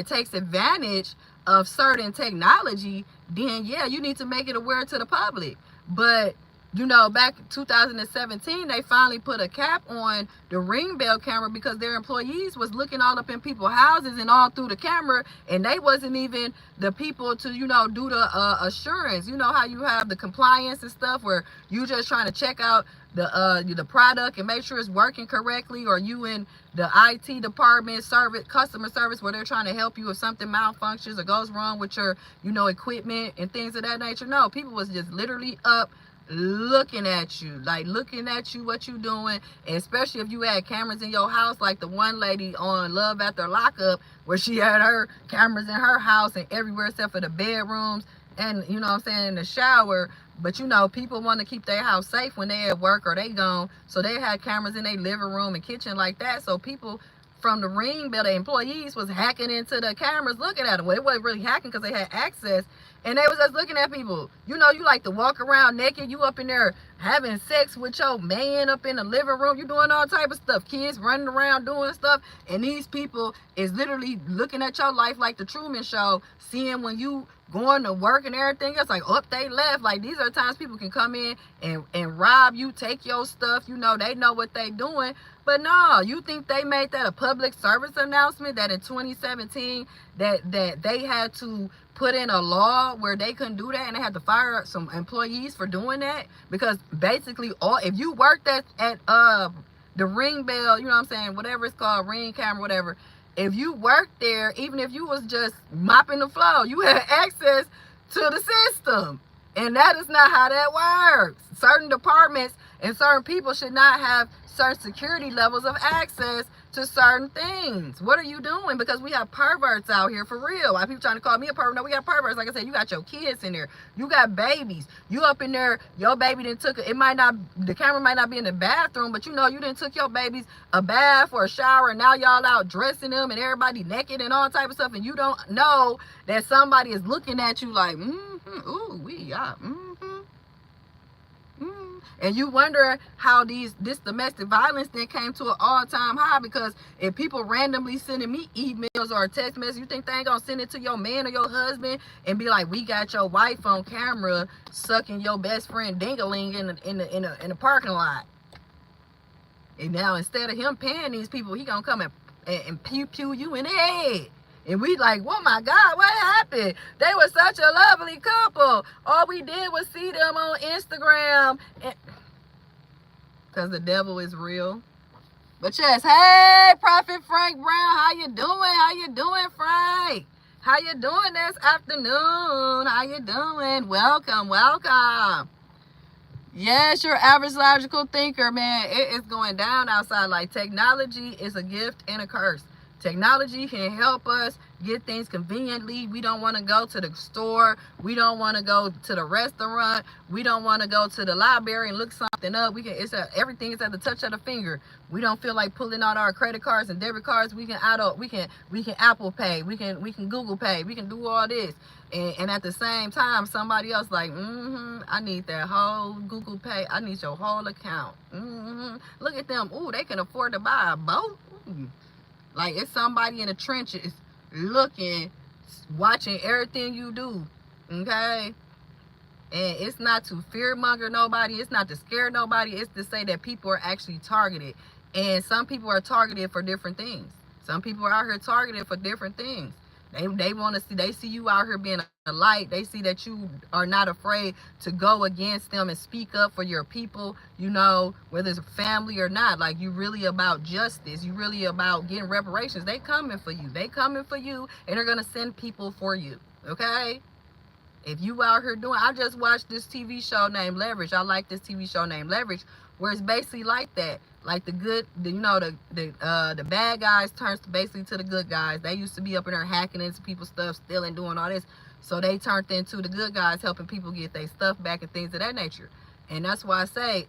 takes advantage of certain technology, then yeah, you need to make it aware to the public. But you know, back in 2017, they finally put a cap on the Ring Bell camera because their employees was looking all up in people's houses and all through the camera, and they wasn't even the people to, you know, do the assurance. You know how you have the compliance and stuff where you just trying to check out the product and make sure it's working correctly, or you in the IT department, service, customer service, where they're trying to help you if something malfunctions or goes wrong with your, you know, equipment and things of that nature. No, people was just literally up looking at you, like looking at you, what you doing. And especially if you had cameras in your house, like the one lady on Love After Lockup, where she had her cameras in her house and everywhere except for the bedrooms and, you know what I'm saying, in the shower. But you know, people want to keep their house safe when they at work or they gone, so they had cameras in their living room and kitchen like that. So people from the Ring Bell, the employees was hacking into the cameras looking at them. Well, they wasn't really hacking because they had access, and they was just looking at people. You know, you like to walk around naked, you up in there having sex with your man up in the living room, you doing all type of stuff, kids running around doing stuff, and these people is literally looking at your life like the Truman Show, seeing when you going to work and everything else, like up they left. Like, these are times people can come in and rob you, take your stuff. You know, they know what they doing. But no, you think they made that a public service announcement that in 2017 that they had to put in a law where they couldn't do that, and they had to fire some employees for doing that? Because basically, if you worked at the Ring Bell, you know what I'm saying, whatever it's called, Ring camera, whatever, if you worked there, even if you was just mopping the floor, you had access to the system. And that is not how that works. Certain departments and certain people should not have certain security levels of access to certain things. What are you doing? Because we have perverts out here, for real. Why people trying to call me a pervert? No, we got perverts. Like I said, you got your kids in there. You got babies. You up in there, your baby didn't took it. Might not, the camera might not be in the bathroom, but you know you didn't took your babies a bath or a shower, and now y'all out dressing them and everybody naked and all type of stuff, and you don't know that somebody is looking at you like, ooh, we are, And you wonder how this domestic violence then came to an all-time high, because if people randomly sending me emails or a text message, you think they ain't gonna send it to your man or your husband and be like, we got your wife on camera sucking your best friend ding-a-ling in the parking lot. And now instead of him paying these people, he gonna come and pew you in the head. And we like, oh my God, what happened? They were such a lovely couple. All we did was see them on Instagram. Because the devil is real. But yes, hey, Prophet Frank Brown, how you doing? How you doing, Frank? How you doing this afternoon? How you doing? Welcome, welcome. Yes, your average logical thinker, man. It is going down outside. Like, technology is a gift and a curse. Technology can help us get things conveniently. We don't want to go to the store. We don't want to go to the restaurant. We don't want to go to the library and look something up. Everything is at the touch of the finger. We don't feel like pulling out our credit cards and debit cards. We can Apple Pay. We can Google Pay. We can do all this. And at the same time, somebody else like, I need that whole Google Pay. I need your whole account. Look at them. Ooh, they can afford to buy a boat. Like, it's somebody in the trenches looking, watching everything you do, okay? And it's not to fearmonger nobody. It's not to scare nobody. It's to say that people are actually targeted. And some people are targeted for different things. Some people are out here targeted for different things. They want to see, they see you out here being a light. They see that you are not afraid to go against them and speak up for your people, you know, whether it's family or not. Like, you really about justice. You really about getting reparations. They coming for you. They coming for you, and they're going to send people for you, okay? If you out here doing, I just watched this TV show named Leverage. I like this TV show named Leverage, where it's basically like that. Like, the bad guys turns basically to the good guys. They used to be up in there hacking into people's stuff, stealing, doing all this. So they turned into the good guys, helping people get their stuff back and things of that nature. And that's why I say,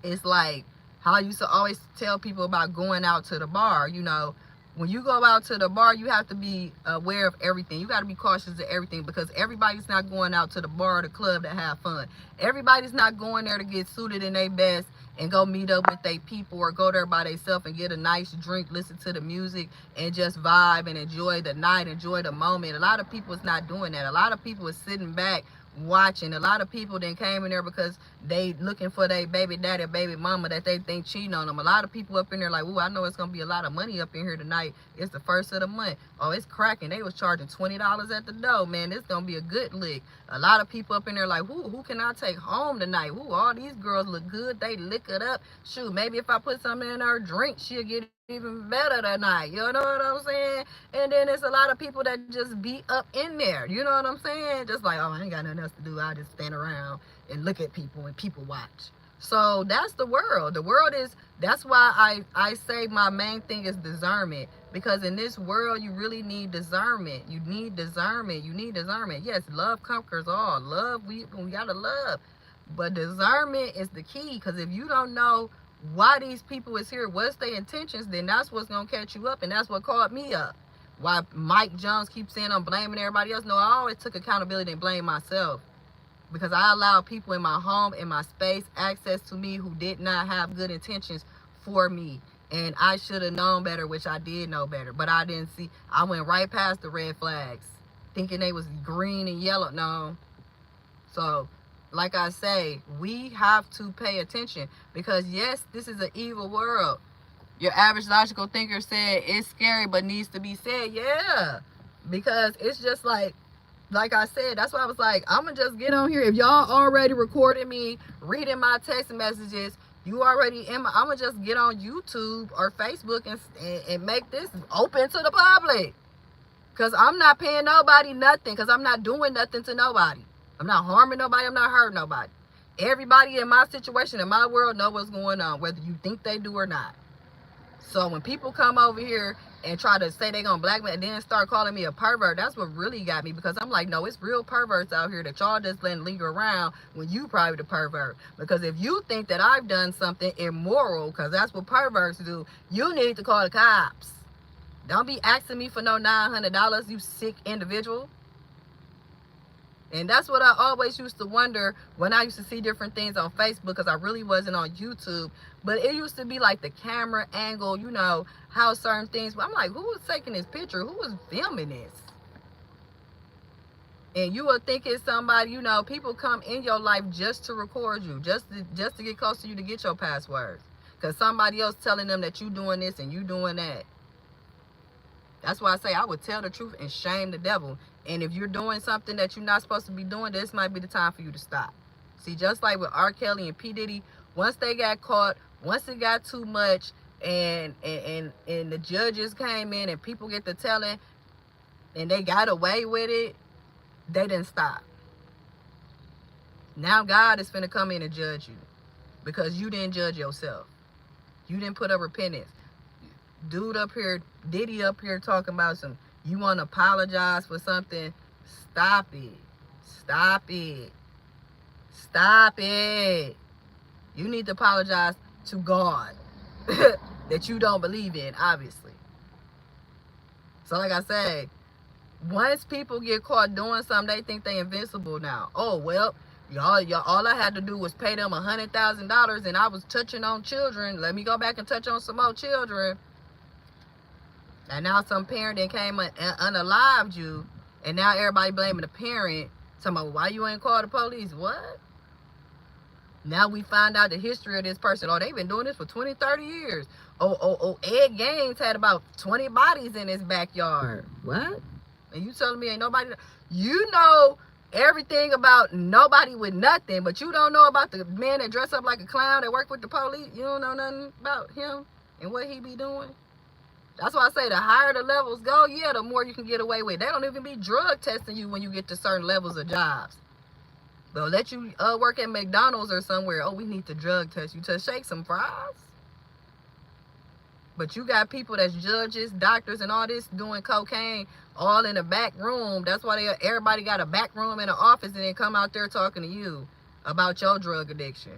it's like, How I used to always tell people about going out to the bar. You know, when you go out to the bar, you have to be aware of everything. You got to be cautious of everything, because everybody's not going out to the bar or the club to have fun. Everybody's not going there to get suited in their best and go meet up with their people, or go there by themselves and get a nice drink, listen to the music, and just vibe and enjoy the night, enjoy the moment. A lot of people is not doing that. A lot of people is sitting back watching. A lot of people then came in there because they looking for their baby daddy or baby mama that they think cheating on them. A lot of people up in there like, ooh, I know it's gonna be a lot of money up in here tonight. It's the first of the month. Oh, it's cracking. They was charging $20 at the door, man. It's gonna be a good lick. A lot of people up in there like, who can I take home tonight? Ooh, all these girls look good. They lick it up. Shoot, maybe if I put something in her drink, she'll get even better tonight. You know what I'm saying? And then there's a lot of people that just be up in there. You know what I'm saying? Just like, oh, I ain't got nothing else to do. I just stand around and look at people and people watch. So that's the world. The world is, that's why I say my main thing is discernment. Because in this world, you really need discernment. You need discernment. You need discernment. Yes, love conquers all. Love, we gotta love. But discernment is the key. Because if you don't know why these people is here, what's their intentions, then that's what's gonna catch you up. And that's what caught me up. Why Mike Jones keeps saying I'm blaming everybody else. No, I always took accountability and blame myself, because I allowed people in my home, in my space, access to me who did not have good intentions for me. And I should have known better, which I did know better, but I didn't see. I went right past the red flags thinking they was green and yellow. No. So like I say, we have to pay attention, because yes, this is an evil world. Your average logical thinker said it's scary but needs to be said. Yeah, because it's just like I said, that's why I was like, I'm gonna just get on here. If y'all already recording me reading my text messages, you already in my, I'm gonna just get on YouTube or Facebook and make this open to the public, because I'm not paying nobody nothing, because I'm not doing nothing to nobody. I'm not harming nobody. I'm not hurting nobody. Everybody in my situation, in my world, know what's going on, whether you think they do or not. So when people come over here and try to say they're going to blackmail and then start calling me a pervert, that's what really got me, because I'm like, no, it's real perverts out here that y'all just letting linger around when you probably the pervert. Because if you think that I've done something immoral, because that's what perverts do, you need to call the cops. Don't be asking me for no $900, you sick individual. And that's what I always used to wonder when I used to see different things on Facebook, because I really wasn't on YouTube. But it used to be like the camera angle, you know, how certain things. I'm like, who was taking this picture? Who was filming this? And you would think it's somebody, you know, people come in your life just to record you, just to get close to you, to get your passwords. Because somebody else telling them that you doing this and you doing that. That's why I say I would tell the truth and shame the devil. And if you're doing something that you're not supposed to be doing, this might be the time for you to stop. See, just like with R. Kelly and P. Diddy, once they got caught, once it got too much, and the judges came in and people get to telling, and they got away with it, they didn't stop. Now God is finna come in and judge you, because you didn't judge yourself. You didn't put up repentance. Dude up here, Diddy up here talking about some, you want to apologize for something? Stop it. Stop it. Stop it. You need to apologize to God that you don't believe in, obviously. So like I say, once people get caught doing something, they think they invincible now. Oh, well, y'all, all I had to do was pay them $100,000 and I was touching on children. Let me go back and touch on some more children. And now some parent then came and unalived you, and now everybody blaming the parent. Talking about, why you ain't called the police? What? Now we find out the history of this person. Oh, they've been doing this for 20, 30 years. Oh, Ed Gaines had about 20 bodies in his backyard. What? And you telling me ain't nobody? You know everything about nobody with nothing, but you don't know about the man that dress up like a clown that work with the police. You don't know nothing about him and what he be doing. That's why I say the higher the levels go, yeah, the more you can get away with. They don't even be drug testing you when you get to certain levels of jobs. They'll let you work at McDonald's or somewhere. Oh, we need to drug test you to shake some fries. But you got people that's judges, doctors, and all this doing cocaine all in the back room. That's why everybody got a back room in the office and then come out there talking to you about your drug addiction.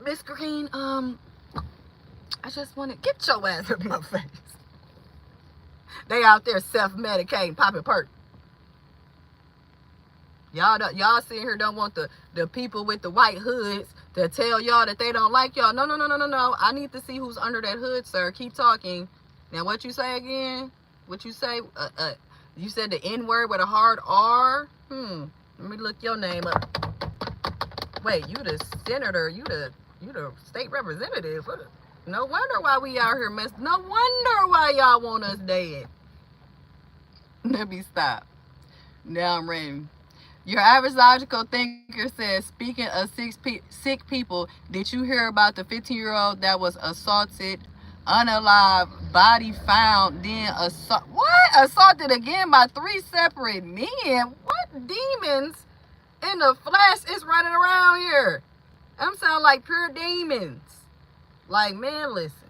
Miss Green, I just want to get your ass in my face. They out there self-medicating, popping perk. Y'all sitting here don't want the people with the white hoods to tell y'all that they don't like y'all. No, no, no, no, no, no. I need to see who's under that hood, sir. Keep talking. Now, what you say again? What you say? You said the N-word with a hard R? Let me look your name up. Wait, you the senator? You the state representative? No wonder why we out here messing. No wonder why y'all want us dead. Let me stop. Now I'm ready. Your average logical thinker says, speaking of sick people, did you hear about the 15-year-old that was assaulted, unalive, body found, then assaulted again by 3 separate men? What demons in the flesh is running around here? I'm sounding like pure demons. Like, man, listen.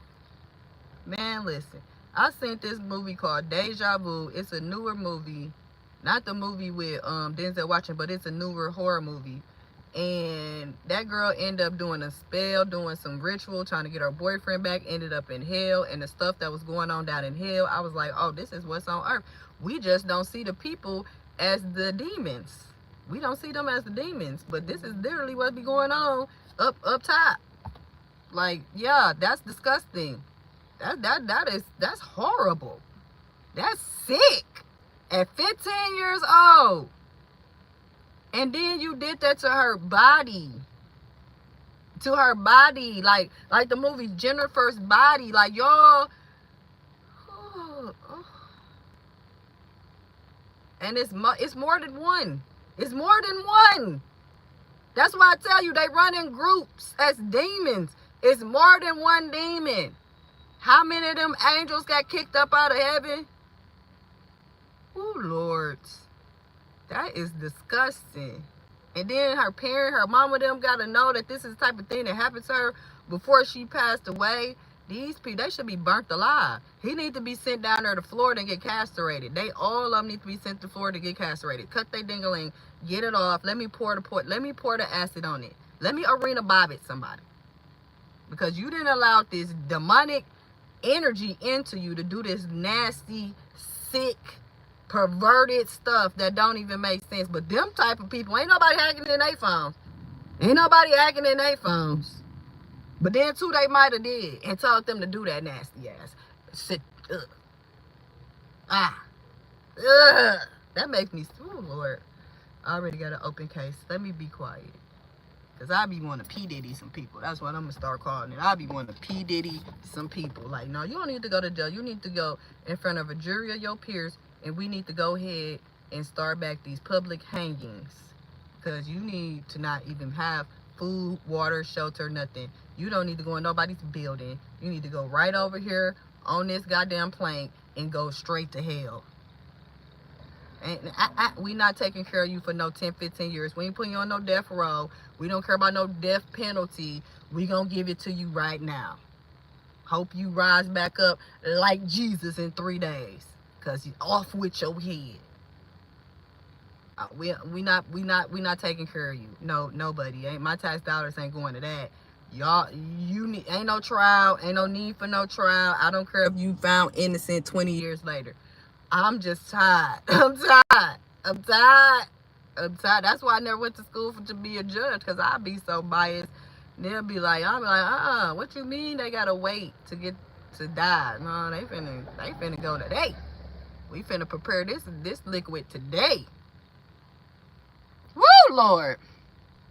Man, listen. I seen this movie called Deja Vu. It's a newer movie. Not the movie with Denzel Washington, but it's a newer horror movie. And that girl ended up doing a spell, doing some ritual, trying to get her boyfriend back, ended up in hell. And the stuff that was going on down in hell, I was like, oh, this is what's on earth. We just don't see the people as the demons. We don't see them as the demons. But this is literally what be going on up top. Like, yeah, that's disgusting. That's horrible. That's sick. At 15 years old. And then you did that to her body. To her body. Like the movie Jennifer's Body. Like, y'all. And it's more than one. It's more than one. That's why I tell you, they run in groups as demons. It's more than one demon. How many of them angels got kicked up out of heaven? Oh, Lord. That is disgusting. And then her mama them got to know that this is the type of thing that happened to her before she passed away. These people, they should be burnt alive. He need to be sent down there to Florida and get castrated. All of them need to be sent to Florida to get castrated. Cut their dingling, get it off. Let me pour the acid on it. Let me arena bob it somebody. Because you didn't allow this demonic energy into you to do this nasty, sick, perverted stuff that don't even make sense. But them type of people, ain't nobody hacking in their phones. Ain't nobody hacking in their phones. But then too, they might have did and told them to do that nasty ass. Sit. That makes me, oh Lord. I already got an open case. Let me be quiet. Because I be wanting to P. Diddy some people. That's what I'm going to start calling it. I be wanting to P. Diddy some people. Like, no, you don't need to go to jail. You need to go in front of a jury of your peers. And we need to go ahead and start back these public hangings. Because you need to not even have food, water, shelter, nothing. You don't need to go in nobody's building. You need to go right over here on this goddamn plank and go straight to hell. And we not taking care of you for no 10, 15 years. We ain't putting you on no death row. We don't care about no death penalty. We gonna give it to you right now. Hope you rise back up like Jesus in 3 days. Cause you off with your head. We not taking care of you. No, nobody. Ain't my tax dollars ain't going to that. Y'all, ain't no trial, ain't no need for no trial. I don't care if you found innocent 20 years later. I'm just tired. I'm tired. That's why I never went to school to be a judge, because I'd be so biased. They'll be like, what you mean they gotta wait to get to die? No, they finna go today. We finna prepare this liquid today. Woo, Lord.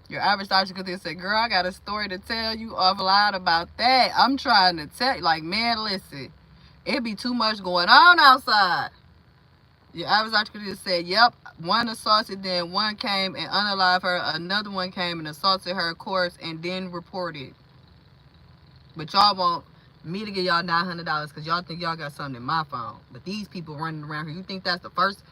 Your average doctor could say, girl, I got a story to tell you awful lot about that. I'm trying to tell you, like, man, listen. It be too much going on outside. Your average doctor could just say, yep, one assaulted, then one came and unalived her. Another one came and assaulted her, of course, and then reported. But y'all want me to give y'all $900 because y'all think y'all got something in my phone. But these people running around here, you think that's the first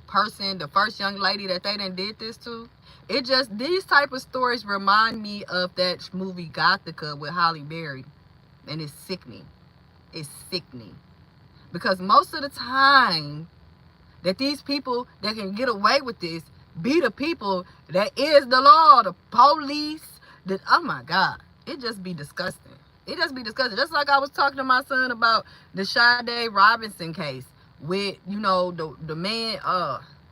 person, the first young lady that they done did this to? It just, these type of stories remind me of that movie Gothica with Halle Berry. And it's sickening. It's sickening. Because most of the time that these people that can get away with this be the people that is the law, the police, oh my God. it just be disgusting. It just be disgusting. Just like I was talking to my son about the Sade Robinson case with, you know, the man,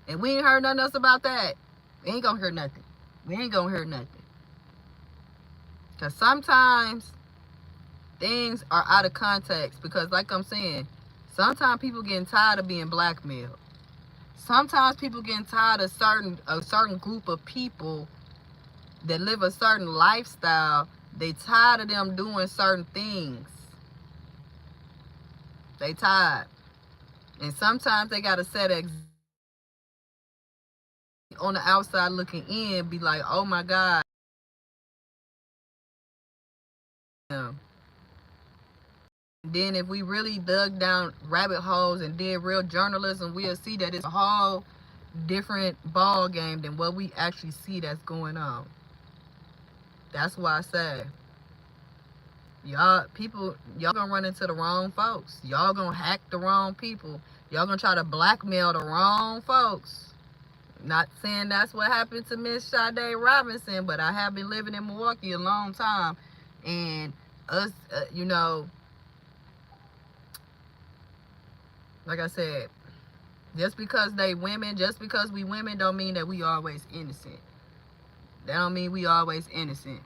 and we ain't heard nothing else about that. We ain't gonna hear nothing. We ain't gonna hear nothing. Because sometimes things are out of context. Because like I'm saying, sometimes people getting tired of being blackmailed. Sometimes people getting tired of a certain group of people that live a certain lifestyle. They tired of them doing certain things. They tired. And sometimes they got to set on the outside looking in, be like, oh my God. Then if we really dug down rabbit holes and did real journalism, we'll see that it's a whole different ball game than what we actually see that's going on. That's why I say, y'all gonna run into the wrong folks. Y'all gonna hack the wrong people. Y'all gonna try to blackmail the wrong folks. Not saying that's what happened to Miss Sade Robinson, but I have been living in Milwaukee a long time, and us, you know, like I said, just because they women, just because we women, don't mean that we always innocent. That don't mean we always innocent.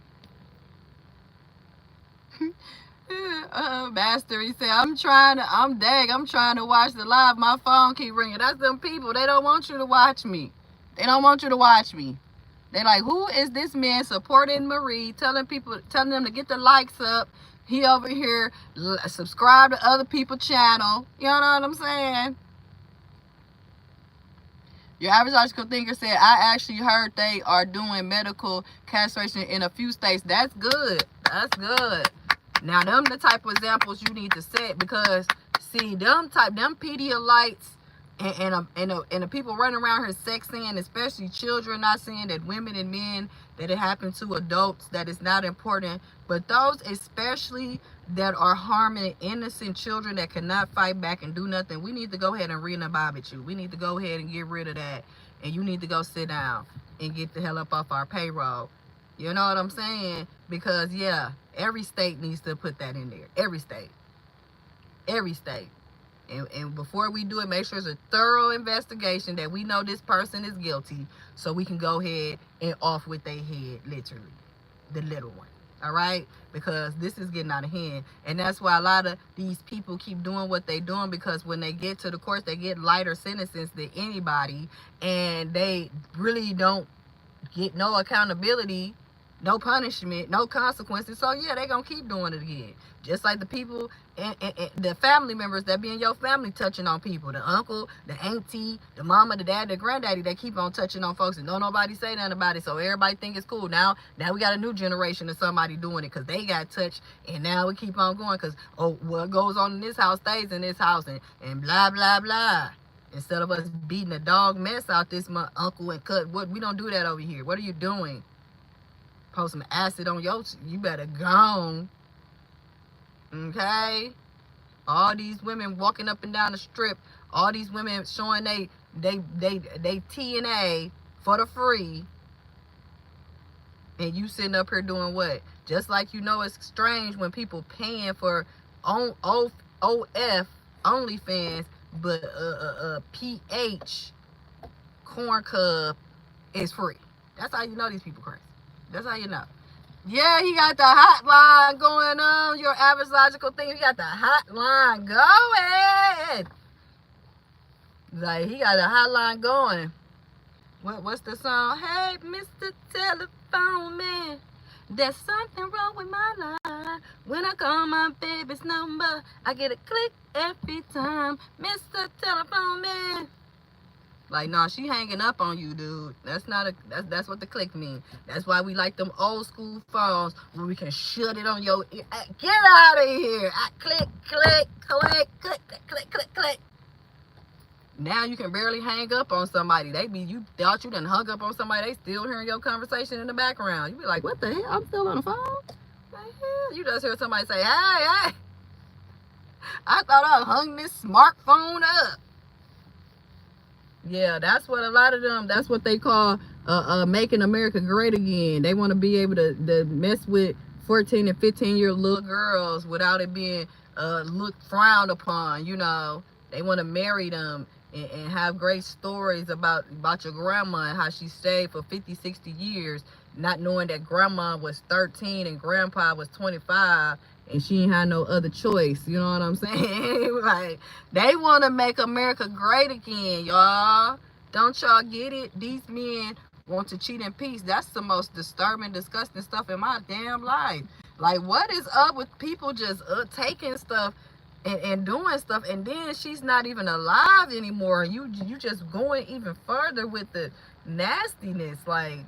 Master, he said, I'm trying to watch the live. My phone keep ringing. That's them people. They don't want you to watch me. They don't want you to watch me. They like, who is this man supporting Marie, telling them to get their likes up. He over here subscribe to other people's channel. You know what I'm saying? Your average logical thinker said, I actually heard they are doing medical castration in a few states. That's good. That's good. Now, them the type of examples you need to set, because, see, them Pedialites and the people running around here sexing, especially children, not saying that women and men, that it happened to adults, that is not important, but those especially that are harming innocent children that cannot fight back and do nothing, we need to go ahead and re-nabob you. We need to go ahead and get rid of that, and you need to go sit down and get the hell up off our payroll. You know what I'm saying? Because, yeah, every state needs to put that in there. Every state. Every state. And before we do it, make sure it's a thorough investigation that we know this person is guilty, so we can go ahead and off with their head, literally. The little one. All right? Because this is getting out of hand. And that's why a lot of these people keep doing what they're doing, because when they get to the courts, they get lighter sentences than anybody, and they really don't get no accountability, no punishment, no consequences. So yeah, they gonna keep doing it again. Just like the people and the family members that be in your family touching on people. The uncle, the auntie, the mama, the dad, the granddaddy, they keep on touching on folks and don't nobody say nothing about it. So everybody think it's cool. Now we got a new generation of somebody doing it because they got touched, and now we keep on going because, oh, what goes on in this house stays in this house, and blah, blah, blah. Instead of us beating a dog mess out this uncle and cut, what, we don't do that over here. What are you doing? Post some acid on your, you better go. Okay? All these women walking up and down the strip, all these women showing they TNA for the free, and you sitting up here doing what? Just like, you know, it's strange when people paying for OF OnlyFans, but PH Corn Cub is free. That's how you know these people crazy. That's how you know. Yeah, he got the hotline going on. Your average logical thing. He got the hotline going. Like, he got a hotline going. What's the song? Hey, Mr. Telephone Man, there's something wrong with my line. When I call my baby's number, I get a click every time. Mr. Telephone Man. Like, nah, she hanging up on you, dude. That's not that's what the click mean. That's why we like them old school phones where we can shut it on your ear. Get out of here. Click, click, click, click, click, click, click. Now you can barely hang up on somebody. You thought you done hung up on somebody, they still hearing your conversation in the background. You be like, what the hell? I'm still on the phone? What the hell? You just hear somebody say, hey, hey. I thought I hung this smartphone up. Yeah, that's what a lot of them, that's what they call making America great again. They want to be able to mess with 14 and 15-year little girls without it being looked frowned upon. You know, they want to marry them and have great stories about your grandma and how she stayed for 50, 60 years, not knowing that grandma was 13 and grandpa was 25 and she ain't had no other choice. You know what I'm saying? Like, they want to make America great again, y'all. Don't y'all get it? These men want to cheat in peace. That's the most disturbing, disgusting stuff in my damn life. Like, what is up with people just taking stuff and doing stuff, and then she's not even alive anymore. You just going even further with the nastiness. Like,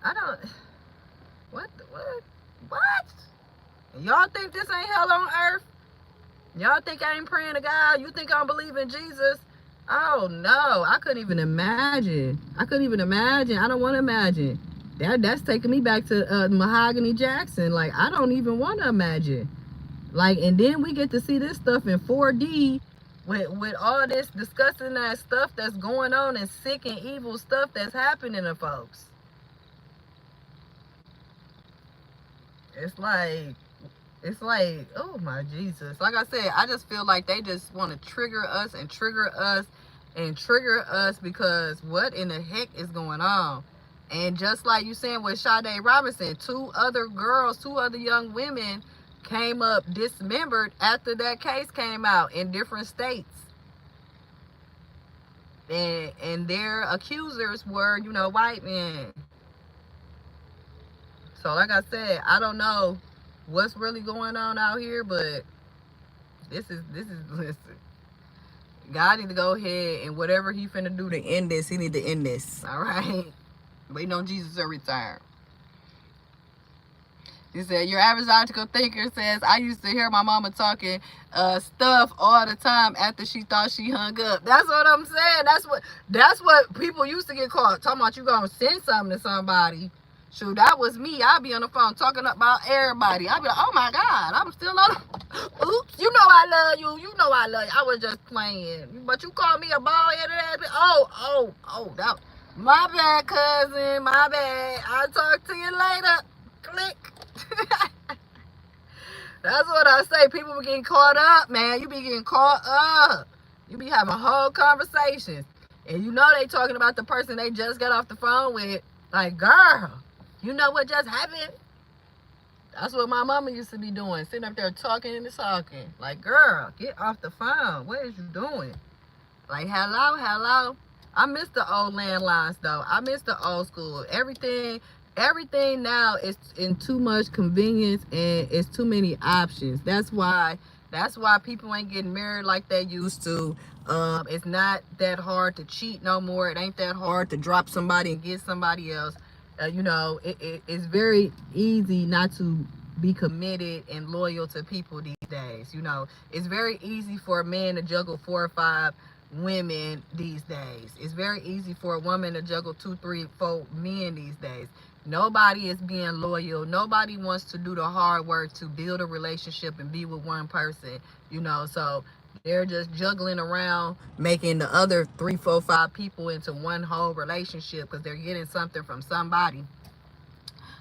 I don't. What? Y'all think this ain't hell on earth? Y'all think I ain't praying to God? You think I don't believe in Jesus? Oh no, I couldn't even imagine. I don't want to imagine. That's taking me back to Mahogany Jackson. Like, I don't even want to imagine. Like, and then we get to see this stuff in 4D with all this disgusting ass stuff that's going on and sick and evil stuff that's happening to folks. It's like, oh my Jesus. Like I said, I just feel like they just want to trigger us because what in the heck is going on? And just like you saying with Sade Robinson, two other young women came up dismembered after that case came out in different states. And their accusers were, you know, white men. So like I said, I don't know what's really going on out here, but this is listen. God need to go ahead and whatever he finna do to end this, he need to end this. All right? Waiting on Jesus to return. He said, your average logical thinker says, I used to hear my mama talking stuff all the time after she thought she hung up. That's what I'm saying. That's what people used to get caught. Talking about you gonna send something to somebody. Shoot, that was me. I'd be on the phone talking about everybody. I'd be like, oh my God, I'm still on. Oops, you know I love you. You know I love you. I was just playing. But you called me a bald-headed ass. Oh, that. My bad, cousin. My bad. I'll talk to you later. Click. That's what I say. People be getting caught up, man. You be getting caught up. You be having whole conversations. And you know they talking about the person they just got off the phone with. Like, girl, you know what just happened? That's what my mama used to be doing. Sitting up there talking and talking. Like, girl, get off the phone. What is you doing? Like, hello. I miss the old landlines, though. I miss the old school. Everything now is in too much convenience and it's too many options. That's why people ain't getting married like they used to. It's not that hard to cheat no more. It ain't that hard to drop somebody and get somebody else. You know, it's very easy not to be committed and loyal to people these days. You know, it's very easy for a man to juggle 4 or 5 women these days. It's very easy for a woman to juggle 2, 3, 4 men these days. Nobody is being loyal. Nobody wants to do the hard work to build a relationship and be with one person, you know. So they're just juggling around, making the other 3, 4, 5 people into one whole relationship because they're getting something from somebody.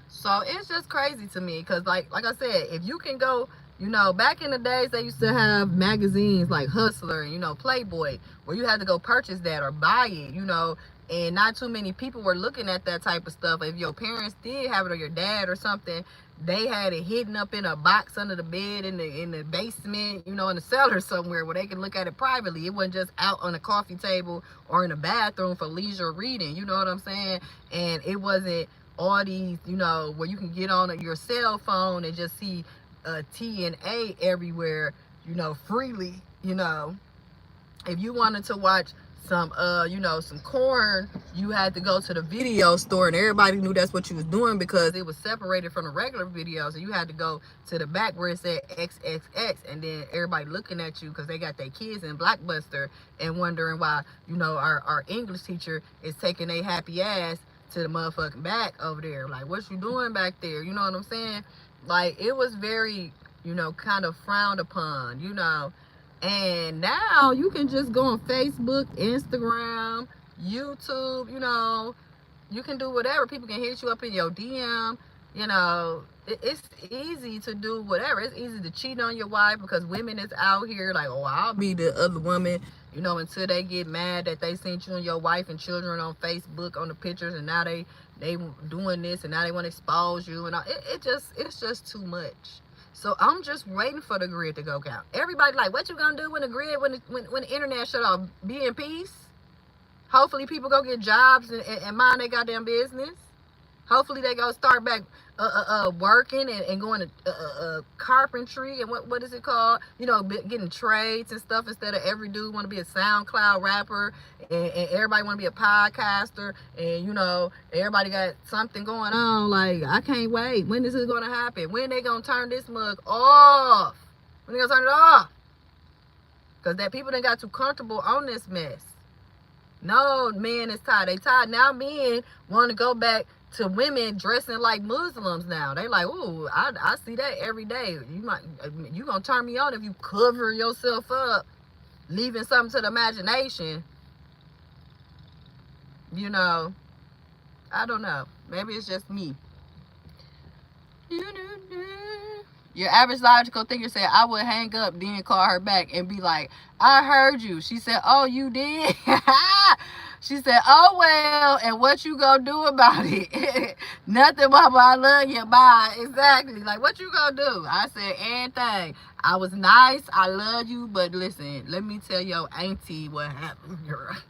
So it's just crazy to me because, like I said, if you can go, you know, back in the days, they used to have magazines like Hustler and, you know, Playboy, where you had to go purchase that or buy it, you know, and not too many people were looking at that type of stuff. If your parents did have it or your dad or something, they had it hidden up in a box under the bed in the basement, you know, in the cellar somewhere where they can look at it privately. It wasn't just out on a coffee table or in a bathroom for leisure reading, you know what I'm saying? And it wasn't all these, you know, where you can get on your cell phone and just see T and A everywhere, you know, freely. You know, if you wanted to watch some you know, some corn, you had to go to the video store, and everybody knew that's what you was doing because it was separated from the regular videos. So you had to go to the back where it said XXX, and then everybody looking at you because they got their kids in Blockbuster and wondering why, you know, our English teacher is taking a happy ass to the motherfucking back over there. Like, what you doing back there? You know what I'm saying? Like, it was very, you know, kind of frowned upon, you know. And now you can just go on Facebook, Instagram, YouTube, you know. You can do whatever. People can hit you up in your DM. You know, it's easy to do whatever. It's easy to cheat on your wife because women is out here like, oh, I'll be the other woman, you know, until they get mad that they seen you and your wife and children on Facebook on the pictures, and now they doing this, and now they want to expose you, and all. It's just too much. So I'm just waiting for the grid to go down. Everybody like, what you gonna do when the grid, when the internet shut off? Be in peace. Hopefully people go get jobs and mind their goddamn business. Hopefully they go start back working and going to carpentry and what is it called? You know, getting trades and stuff instead of every dude want to be a SoundCloud rapper and everybody want to be a podcaster, and you know, everybody got something going on. Like, I can't wait. When this is going to happen? When they going to turn this mug off? When they going to turn it off? Because that people done got too comfortable on this mess. No, men is tired. They tired. Now men want to go back to women dressing like Muslims now. They like, ooh, I see that every day. You gonna turn me on if you cover yourself up, leaving something to the imagination. You know, I don't know. Maybe it's just me. Your average logical thinker said, I would hang up, then call her back and be like, I heard you. She said, oh, you did? She said, oh, well, and what you gonna do about it? Nothing, mama, I love you, bye. Exactly. Like, what you gonna do? I said, anything. I was nice, I love you, but listen, let me tell your auntie what happened. You're right.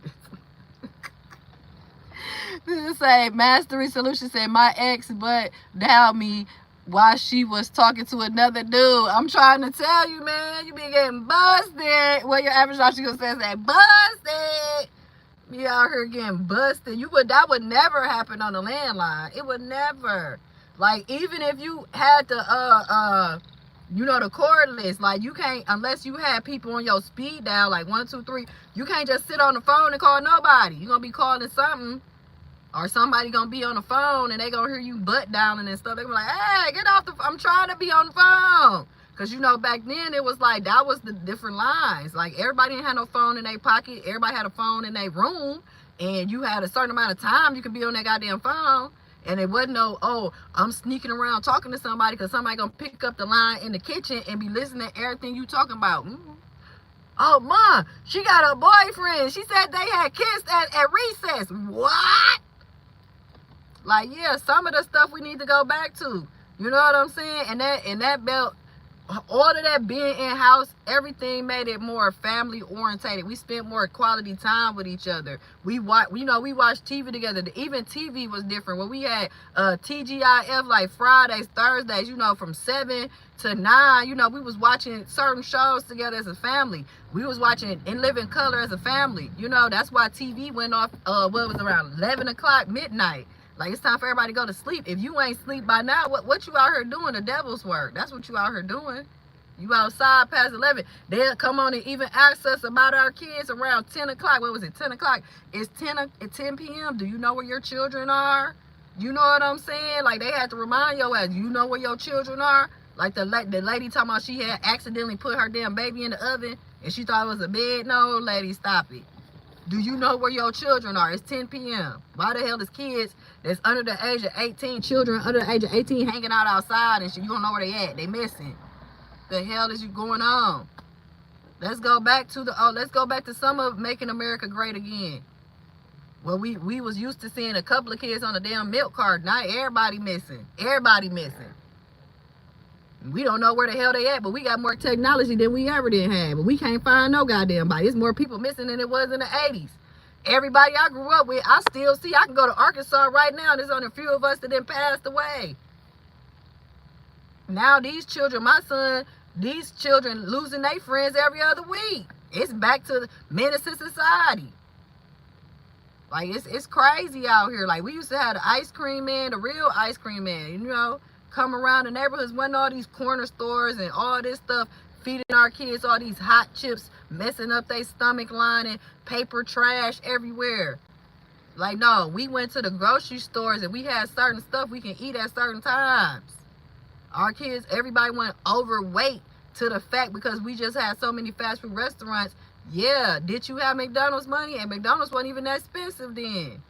This say, Mastery Solution said, my ex but doubt me while she was talking to another dude. I'm trying to tell you, man, you be getting busted. What your average logical says, say, busted. You out here getting busted. That would never happen on the landline. It would never. Like, even if you had the you know, the cordless, like, you can't, unless you had people on your speed dial, like 1, 2, 3, you can't just sit on the phone and call nobody. You're gonna be calling something, or somebody gonna be on the phone and they gonna hear you butt downing and stuff. They gonna be like, hey, get off I'm trying to be on the phone. Because, you know, back then it was like, that was the different lines. Like, everybody didn't have no phone in their pocket. Everybody had a phone in their room. And you had a certain amount of time you could be on that goddamn phone. And it wasn't no, oh, I'm sneaking around talking to somebody because somebody going to pick up the line in the kitchen and be listening to everything you talking about. Oh, Ma, she got a boyfriend. She said they had kissed at recess. What? Like, yeah, some of the stuff we need to go back to. You know what I'm saying? And that belt, all of that being in-house, everything made it more family orientated. We spent more quality time with each other. We watched TV together. Even TV was different. When we had TGIF, like Fridays, Thursdays, you know, from 7 to 9, you know, we was watching certain shows together as a family. We was watching In Living Color as a family. You know, that's why TV went off, what was around 11 o'clock, midnight. Like, it's time for everybody to go to sleep. If you ain't sleep by now, what you out here doing? The devil's work. That's what you out here doing. You outside past 11. They'll come on and even ask us about our kids around 10 o'clock. What was it, 10 o'clock? It's 10 p.m. Do you know where your children are? You know what I'm saying? Like, they had to remind your ass, you know where your children are? Like the lady talking about she had accidentally put her damn baby in the oven and she thought it was a bed. No, lady, stop it. Do you know where your children are? It's 10 p.m. Why the hell is kids that's under the age of 18, children under the age of 18 hanging out outside and shit? You don't know where they at. They missing. The hell is you going on? Let's go back to some of Making America Great Again. Well, we was used to seeing a couple of kids on a damn milk cart. Now everybody missing. Everybody missing. We don't know where the hell they at, but we got more technology than we ever did have. But we can't find no goddamn body. There's more people missing than it was in the 80s. Everybody I grew up with, I still see. I can go to Arkansas right now. There's only a few of us that then passed away. Now these children, my son, these children losing their friends every other week. It's back to the menace to society. Like, it's crazy out here. Like, we used to have the ice cream man, the real ice cream man, you know, come around the neighborhoods, wasn't all these corner stores and all this stuff, feeding our kids all these hot chips, messing up their stomach lining, paper trash everywhere. Like, no, we went to the grocery stores and we had certain stuff we can eat at certain times. Our kids, everybody went overweight to the fact because we just had so many fast food restaurants. Yeah, did you have McDonald's money? And McDonald's wasn't even that expensive then.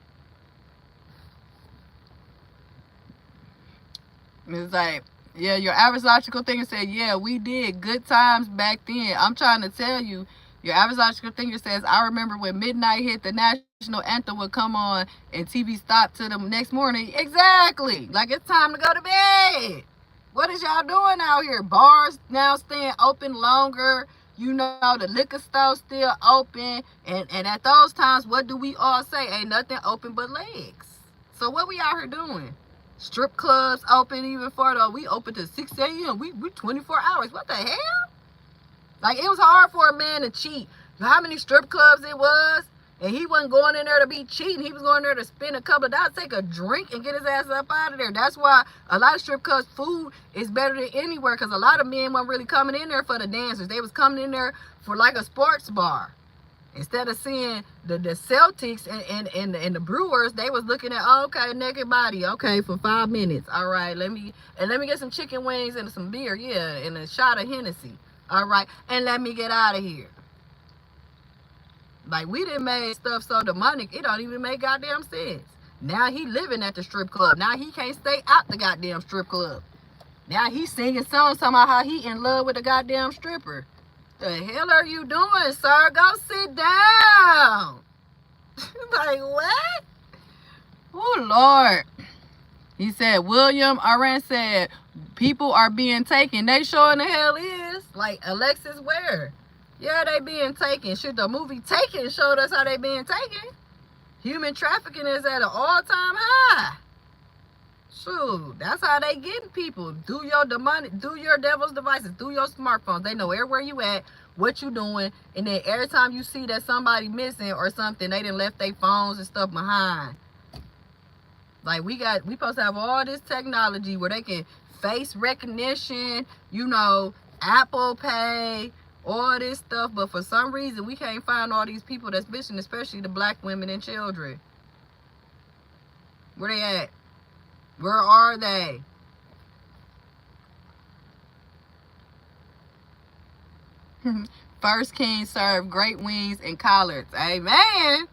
It's like, yeah, your average logical thinker said, yeah, we did good times back then. I'm trying to tell you, your average logical thinker says, I remember when midnight hit, the national anthem would come on and TV stopped to the next morning. Exactly. Like, it's time to go to bed. What is y'all doing out here? Bars now staying open longer. You know, the liquor store still open. And at those times, what do we all say? Ain't nothing open but legs. So what we out here doing? Strip clubs open even further. We open to 6 a.m. We 24 hours. What the hell? Like, it was hard for a man to cheat. How many strip clubs it was? And he wasn't going in there to be cheating. He was going there to spend a couple of dollars, take a drink, and get his ass up out of there. That's why a lot of strip clubs, food is better than anywhere, because a lot of men weren't really coming in there for the dancers. They was coming in there for like a sports bar. Instead of seeing the Celtics and the Brewers, they was looking at, oh, okay, naked body, okay, for 5 minutes. All right, let me get some chicken wings and some beer, yeah, and a shot of Hennessy. All right, and let me get out of here. Like, we done made stuff so demonic, it don't even make goddamn sense. Now he living at the strip club. Now he can't stay out the goddamn strip club. Now he's singing songs talking about how he in love with the goddamn stripper. The hell are you doing, sir? Go sit down. Like, what? Oh, Lord. He said, William Aran said, people are being taken. They sure in the hell is. Like, Alexis Ware. Yeah, they being taken. Shit, the movie Taken showed us how they being taken. Human trafficking is at an all-time high. Shoot, that's how they getting people. Do your devil's devices, do your smartphones. They know everywhere you at, what you doing, and then every time you see that somebody missing or something, they done left their phones and stuff behind. Like, we supposed to have all this technology where they can face recognition, you know, Apple Pay, all this stuff, but for some reason we can't find all these people that's missing, especially the black women and children. Where they at? Where are they? First King served great wings and collards. Amen.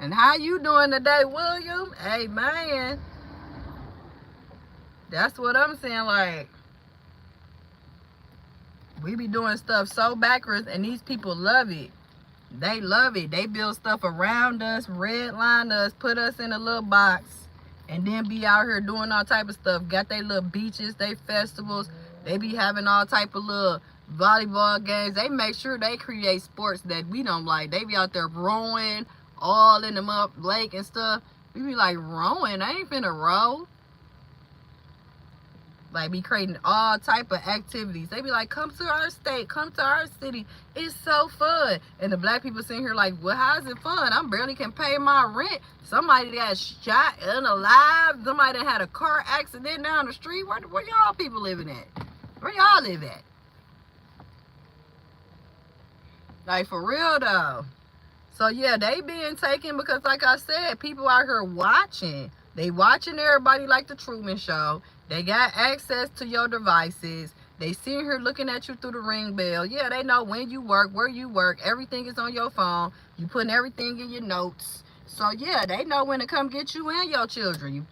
And how you doing today, William? Amen. That's what I'm saying. Like, we be doing stuff so backwards, and these people love it. They love it. They build stuff around us, redline us, put us in a little box, and then be out here doing all type of stuff. Got their little beaches, they festivals. They be having all type of little volleyball games. They make sure they create sports that we don't like. They be out there rowing, all in the lake and stuff. We be like, rowing? I ain't finna row. Like, be creating all type of activities. They be like, come to our state, come to our city. It's so fun. And the black people sitting here like, well, how is it fun? I barely can pay my rent. Somebody got shot unalive. Somebody that had a car accident down the street. Where y'all people living at? Where y'all live at? Like, for real though. So yeah, they being taken because, like I said, people out here watching. They watching everybody like the Truman Show. They got access to your devices. They sitting here looking at you through the ring bell. Yeah, they know when you work, where you work. Everything is on your phone. You putting everything in your notes. So yeah, they know when to come get you and your children. You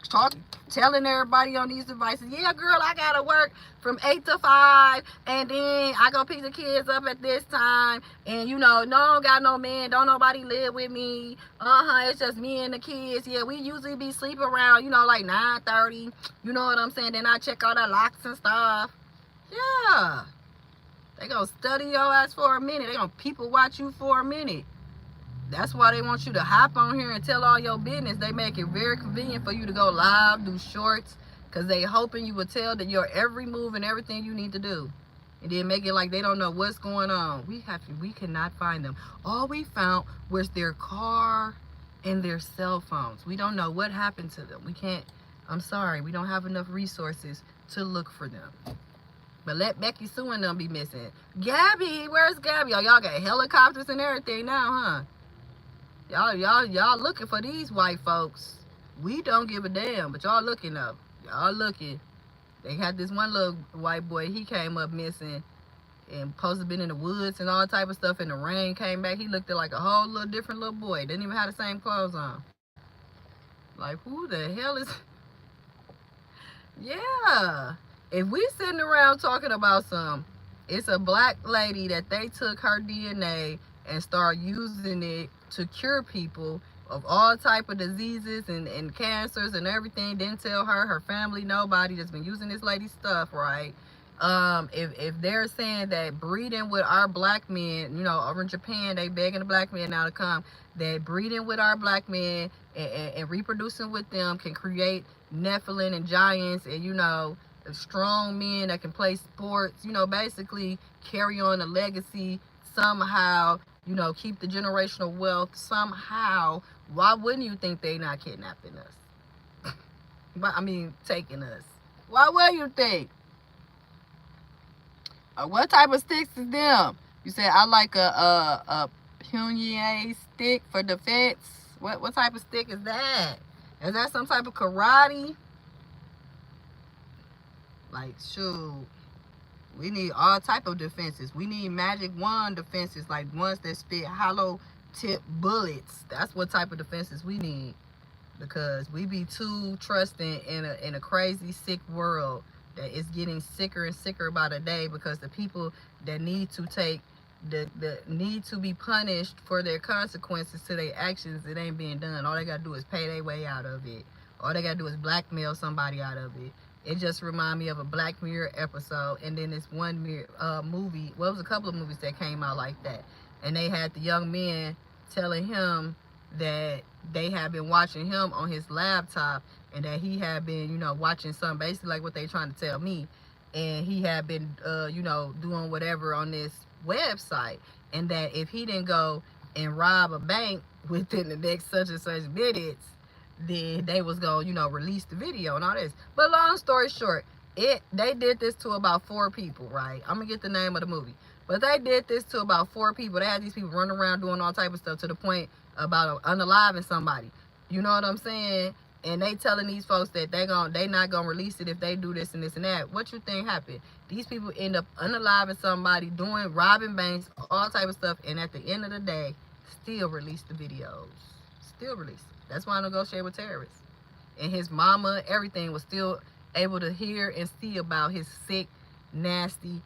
telling everybody on these devices, yeah, girl, I gotta work from 8 to 5, and then I go pick the kids up at this time, and you know, no, I don't got no man, don't nobody live with me. It's just me and the kids. Yeah, we usually be sleep around, you know, like 9:30. You know what I'm saying? Then I check all the locks and stuff. Yeah, they gonna study your ass for a minute. They gonna people watch you for a minute. That's why they want you to hop on here and tell all your business. They make it very convenient for you to go live, do shorts, because they hoping you will tell that your every move and everything you need to do. And then make it like they don't know what's going on. We cannot find them. All we found was their car and their cell phones. We don't know what happened to them. We can't, I'm sorry, we don't have enough resources to look for them. But let Becky Sue and them be missing. Gabby, where's Gabby? Oh, y'all got helicopters and everything now, huh? Y'all looking for these white folks. We don't give a damn, but y'all looking up. Y'all looking. They had this one little white boy, he came up missing and supposed to been in the woods and all type of stuff, and the rain came back. He looked like a whole little different little boy. Didn't even have the same clothes on. Like, who the hell is... Yeah. If we sitting around talking about it's a black lady that they took her DNA and start using it to cure people of all type of diseases and cancers and everything. Didn't tell her family, nobody, that's been using this lady's stuff, right? If they're saying that breeding with our black men, over in Japan, they begging the black men now to come, that breeding with our black men and reproducing with them can create Nephilim and giants and, strong men that can play sports, basically carry on a legacy somehow, keep the generational wealth somehow. Why wouldn't you think they not kidnapping us? But I mean, taking us. Why would you think? What type of sticks is them? You said I like a Pyongyang stick for defense. What type of stick is that? Is that some type of karate? Like, shoot, we need all type of defenses. We need magic wand defenses, like ones that spit hollow tip bullets. That's what type of defenses we need, because we be too trusting in a crazy sick world that is getting sicker and sicker by the day, because the people that need to take the need to be punished for their consequences to their actions, it ain't being done. All they gotta do is pay their way out of it. All they gotta do is blackmail somebody out of it. It just remind me of a Black Mirror episode, and then this one movie. Well, it was a couple of movies that came out like that, and they had the young men telling him that they had been watching him on his laptop, and that he had been, watching something basically like what they trying to tell me, and he had been, doing whatever on this website, and that if he didn't go and rob a bank within the next such and such minutes, then they was gonna, release the video and all this. But long story short, they did this to about 4 people, right? I'm gonna get the name of the movie. But they did this to about 4 people. They had these people running around doing all type of stuff, to the point about unaliving somebody. You know what I'm saying? And they telling these folks that they not gonna release it if they do this and this and that. What you think happened? These people end up unaliving somebody, robbing banks, all type of stuff, and at the end of the day, still release the videos. Still release it. That's why I negotiate with terrorists. And his mama, everything, was still able to hear and see about his sick, nasty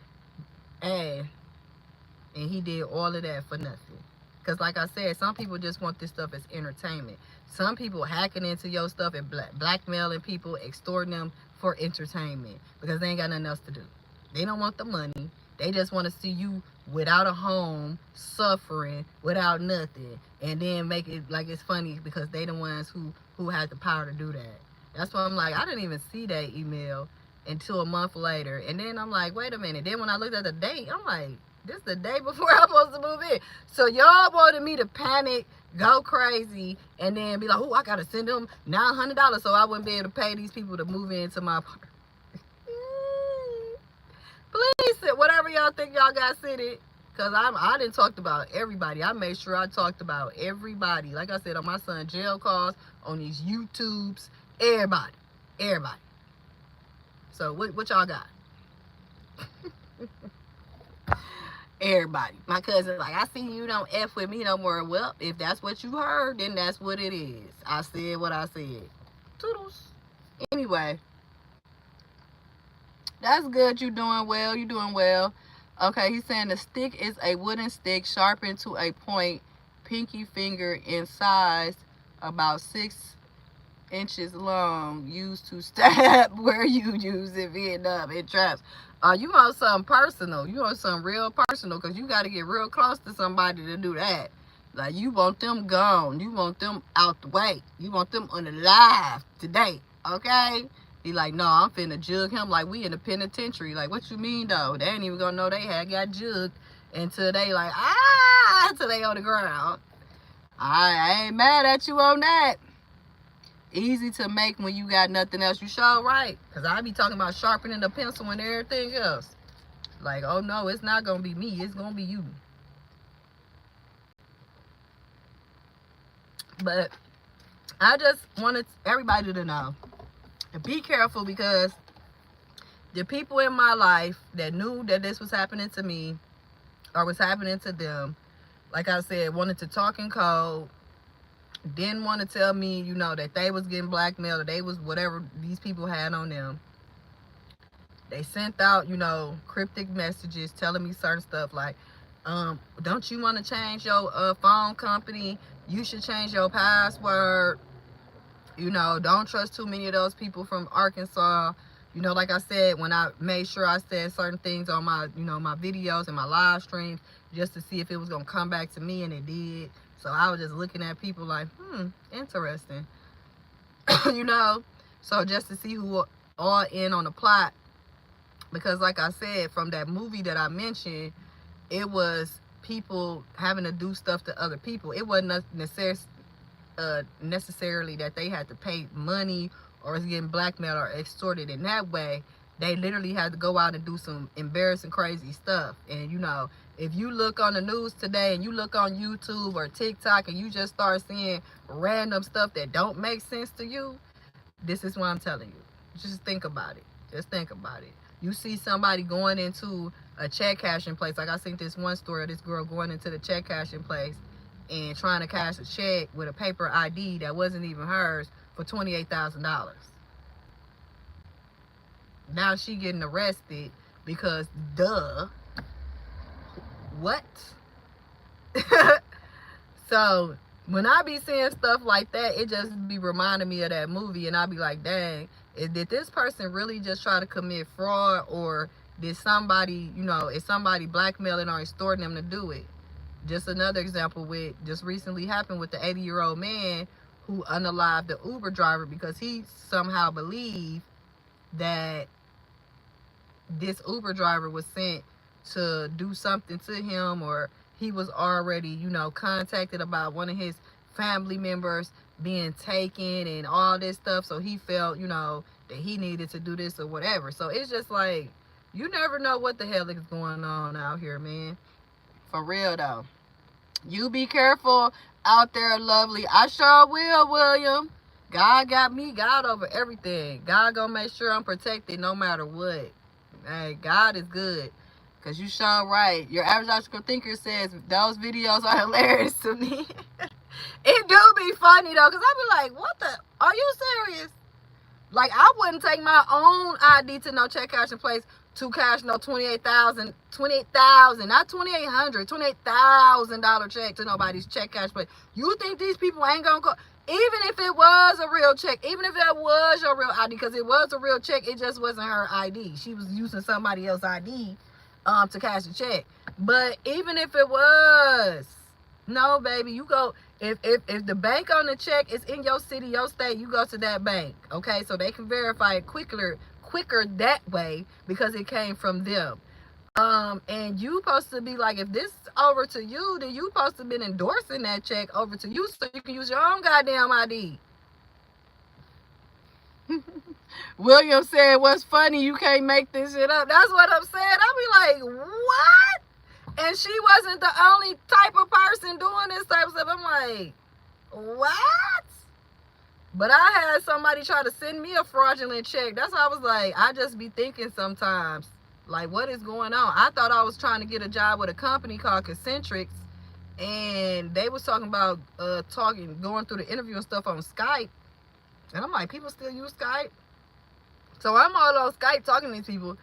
ass. And he did all of that for nothing. Because like I said, some people just want this stuff as entertainment. Some people hacking into your stuff and blackmailing people, extorting them for entertainment, because they ain't got nothing else to do. They don't want the money. They just want to see you without a home, suffering, without nothing, and then make it like it's funny because they the ones who had the power to do that. That's why I'm like, I didn't even see that email until a month later. And then I'm like, wait a minute. Then when I looked at the date, I'm like, this is the day before I'm supposed to move in. So y'all wanted me to panic, go crazy, and then be like, oh, I got to send them $900 so I wouldn't be able to pay these people to move into my apartment. Please, whatever y'all think y'all got, sent it. Because I didn't talk about everybody. I made sure I talked about everybody. Like I said, on my son's jail calls, on these YouTubes, everybody. Everybody. So what y'all got? Everybody. My cousin like, I see you don't F with me no more. Well, if that's what you heard, then that's what it is. I said what I said. Toodles. Anyway. That's good. You doing well. You doing well. Okay, he's saying the stick is a wooden stick sharpened to a point, pinky finger in size, about 6 inches long, used to stab where you use it Vietnam in traps. You want something personal. You want something real personal, because you got to get real close to somebody to do that. Like, you want them gone. You want them out the way. You want them unalive today, okay? He like, no, I'm finna jug him like we in the penitentiary. Like, what you mean, though? They ain't even gonna know they had got jugged until they like, until they on the ground. I ain't mad at you on that. Easy to make when you got nothing else. You sure right. Because I be talking about sharpening the pencil and everything else. Like, oh, no, it's not gonna be me. It's gonna be you. But I just wanted everybody to know. Be careful, because the people in my life that knew that this was happening to me or was happening to them, like I said, wanted to talk in code, didn't want to tell me, that they was getting blackmailed or they was whatever these people had on them. They sent out, you know, cryptic messages telling me certain stuff like, don't you want to change your phone company? You should change your password. You know, don't trust too many of those people from Arkansas. You know, like I said, when I made sure I said certain things on my, you know, my videos and my live streams, just to see if it was going to come back to me, and it did. So I was just looking at people like, interesting. You know, so just to see who all in on the plot. Because like I said, from that movie that I mentioned, it was people having to do stuff to other people. It wasn't necessarily that they had to pay money or was getting blackmailed or extorted in that way. They literally had to go out and do some embarrassing, crazy stuff. And you know, if you look on the news today and you look on YouTube or TikTok and you just start seeing random stuff that don't make sense to you, this is what I'm telling you. Just think about it. Just think about it. You see somebody going into a check cashing place. Like I seen this one story of this girl going into the check cashing place and trying to cash a check with a paper ID that wasn't even hers for $28,000. Now she getting arrested because duh. What? So when I be seeing stuff like that, it just be reminding me of that movie, and I be like, dang, did this person really just try to commit fraud, or did somebody, you know, is somebody blackmailing or extorting them to do it? Just another example with just recently happened with the 80-year-old man who unalived the Uber driver because he somehow believed that this Uber driver was sent to do something to him, or he was already, you know, contacted about one of his family members being taken and all this stuff. So he felt, you know, that he needed to do this or whatever. So it's just like, you never know what the hell is going on out here, man. For real, though. You be careful out there, lovely. I sure will, William. God got me, God over everything. God gonna make sure I'm protected no matter what. Hey, God is good. Because you sure right. Your average logical thinker says those videos are hilarious to me. It do be funny, though. Because I be like, what the? Are you serious? Like, I wouldn't take my own ID to no check cashing place to cash no $28,000, not $2,800, $28,000 check to nobody's check cash place. You think these people ain't gonna go? Even if it was a real check, even if that was your real ID, because it was a real check, it just wasn't her ID. She was using somebody else's ID to cash a check. But even if it was, no, baby, you go. If the bank on the check is in your city, your state, you go to that bank, okay? So they can verify it quicker that way because it came from them. And you supposed to be like, if this is over to you, then you supposed to been endorsing that check over to you so you can use your own goddamn ID. William said, what's funny, you can't make this shit up. That's what I'm saying. I be like, what? And she wasn't the only type of person doing this type of stuff. I'm like, what? But I had somebody try to send me a fraudulent check. That's why I was like, I just be thinking sometimes, like, what is going on? I thought I was trying to get a job with a company called Concentrics, and they was talking about going through the interview and stuff on Skype. And I'm like, people still use Skype? So I'm all on Skype talking to these people.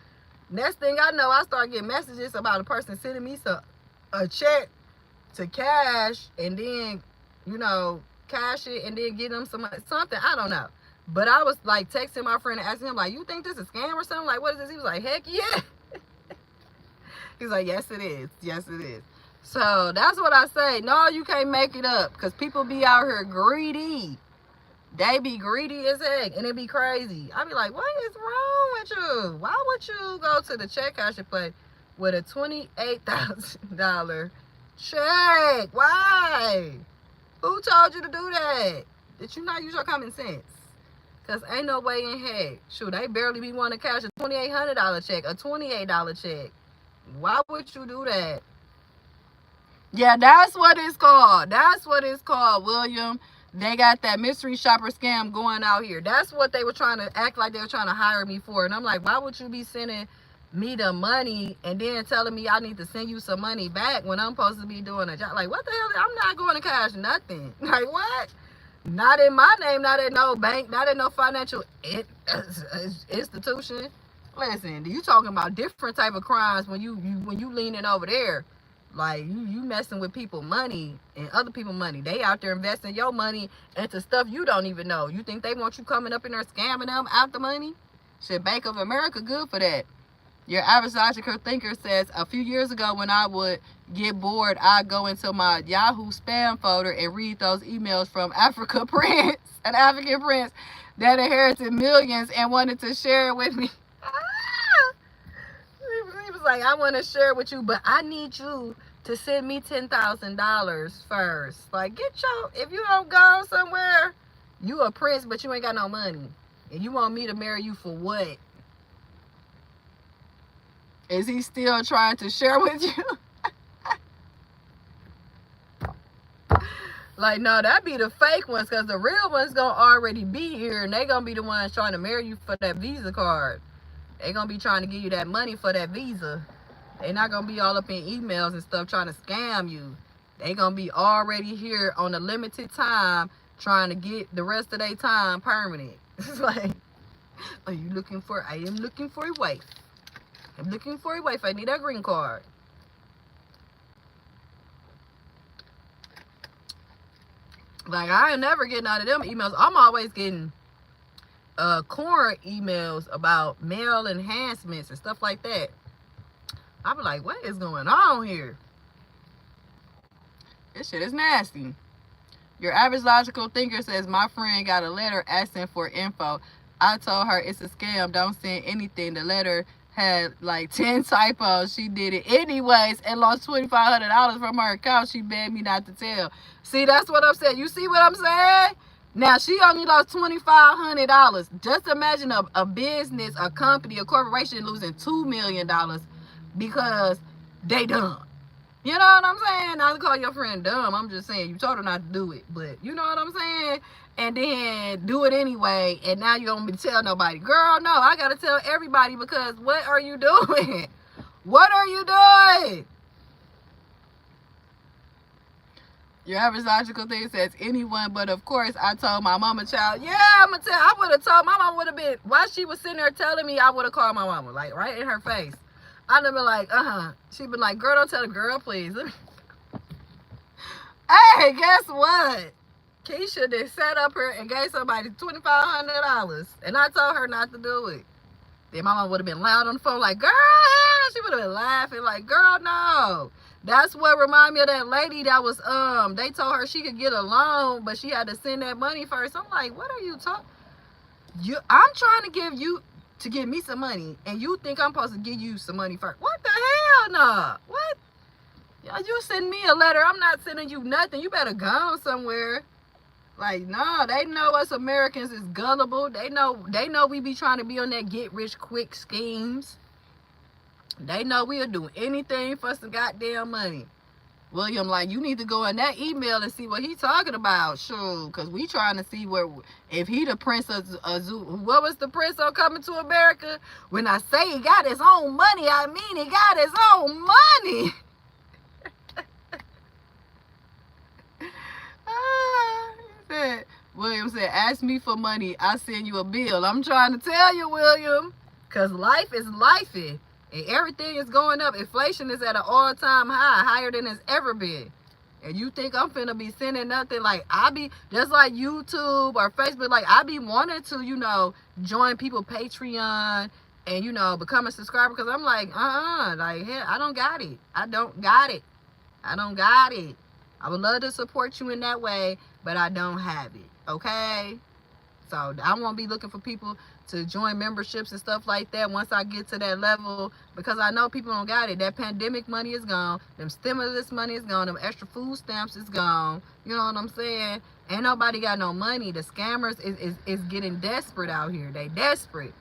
Next thing I know, I start getting messages about a person sending me a check to cash, and then, you know, cash it and then get them something. I don't know. But I was like texting my friend and asking him, like, you think this is a scam or something? Like, what is this? He was like, heck yeah. He's like, yes, it is. Yes, it is. So that's what I say. No, you can't make it up, because people be out here greedy. They be greedy as heck, and it be crazy. I be like, what is wrong with you? Why would you go to the check cashing place with a $28,000 check? Why? Who told you to do that? Did you not use your common sense? Because ain't no way in heck. Shoot, they barely be wanting to cash a $2,800 check, a $28 check. Why would you do that? Yeah, that's what it's called. That's what it's called, William. They got that mystery shopper scam going out here. That's what they were trying to act like they were trying to hire me for. And I'm like, why would you be sending me the money and then telling me I need to send you some money back when I'm supposed to be doing a job? Like, what the hell? I'm not going to cash nothing. Like, what? Not in my name, not at no bank, not at no financial institution. Listen, you talking about different type of crimes when you leaning over there. Like, you messing with people money and other people money. They out there investing your money into stuff you don't even know. You think they want you coming up in there scamming them out the money? Shit, Bank of America good for that. Your average logical thinker says, a few years ago when I would get bored, I'd go into my Yahoo spam folder and read those emails from African prince that inherited millions and wanted to share it with me. He was like, I want to share it with you, but I need you to send me $10,000 first. Like, if you don't go somewhere, you a prince, but you ain't got no money. And you want me to marry you for what? Is he still trying to share with you? Like, no, that'd be the fake ones, because the real ones gonna already be here, and they gonna be the ones trying to marry you for that Visa card. They gonna be trying to give you that money for that Visa. They not gonna be all up in emails and stuff trying to scam you. They gonna be already here on a limited time, trying to get the rest of their time permanent. It's like, are you looking for? I am looking for a wife. I'm looking for a wife. I need a green card. Like, I ain't never getting out of them emails. I'm always getting corn emails about male enhancements and stuff like that. I be like, what is going on here? This shit is nasty. Your average logical thinker says, my friend got a letter asking for info. I told her it's a scam. Don't send anything. The letter had like 10 typos. She did it anyways and lost $2,500 from her account. She begged me not to tell. See, that's what I'm saying. You see what I'm saying? Now, she only lost $2,500. Just imagine a business, a company, a corporation losing $2 million because they dumb. You know what I'm saying? Not to call your friend dumb. I'm just saying, you told her not to do it. But you know what I'm saying? And then do it anyway. And now you don't want me to tell nobody. Girl, no, I got to tell everybody, because what are you doing? What are you doing? Your average logical thing says anyone, but of course I told my mama child. Yeah, I'm going to tell. I would have told my mama, would have been, while she was sitting there telling me, I would have called my mama, like right in her face. I'd have been like, She'd been like, girl, don't tell the girl, please. Hey, guess what? Keisha did set up her and gave somebody $2,500. And I told her not to do it. Then my mom would have been loud on the phone like, girl, she would have been laughing like, girl, no. That's what reminded me of that lady that was, they told her she could get a loan, but she had to send that money first. I'm like, what are you talking? I'm trying to give me some money, and you think I'm supposed to give you some money first. What the hell, no? What? You send me a letter, I'm not sending you nothing. You better go somewhere. Like, no, they know us Americans is gullible. They know we be trying to be on that get rich quick schemes. They know we'll do anything for some goddamn money. William, like, you need to go in that email and see what he talking about. Sure, because we trying to see if he the prince of what was the prince of Coming to America? When I say he got his own money, I mean he got his own money. William said, ask me for money, I send you a bill. I'm trying to tell you, William, because life is lifey. And everything is going up. Inflation is at an all-time high, higher than it's ever been. And you think I'm finna be sending nothing? Like, I be, just like YouTube or Facebook, like, I be wanting to, join people Patreon and, become a subscriber. Because I'm like, like, hell, I don't got it. I don't got it. I would love to support you in that way, but I don't have it. Okay? So I won't be looking for people to join memberships and stuff like that once I get to that level, because I know people don't got it. That pandemic money is gone. Them stimulus money is gone. Them extra food stamps is gone. You know what I'm saying? Ain't nobody got no money. The scammers is getting desperate out here. They desperate.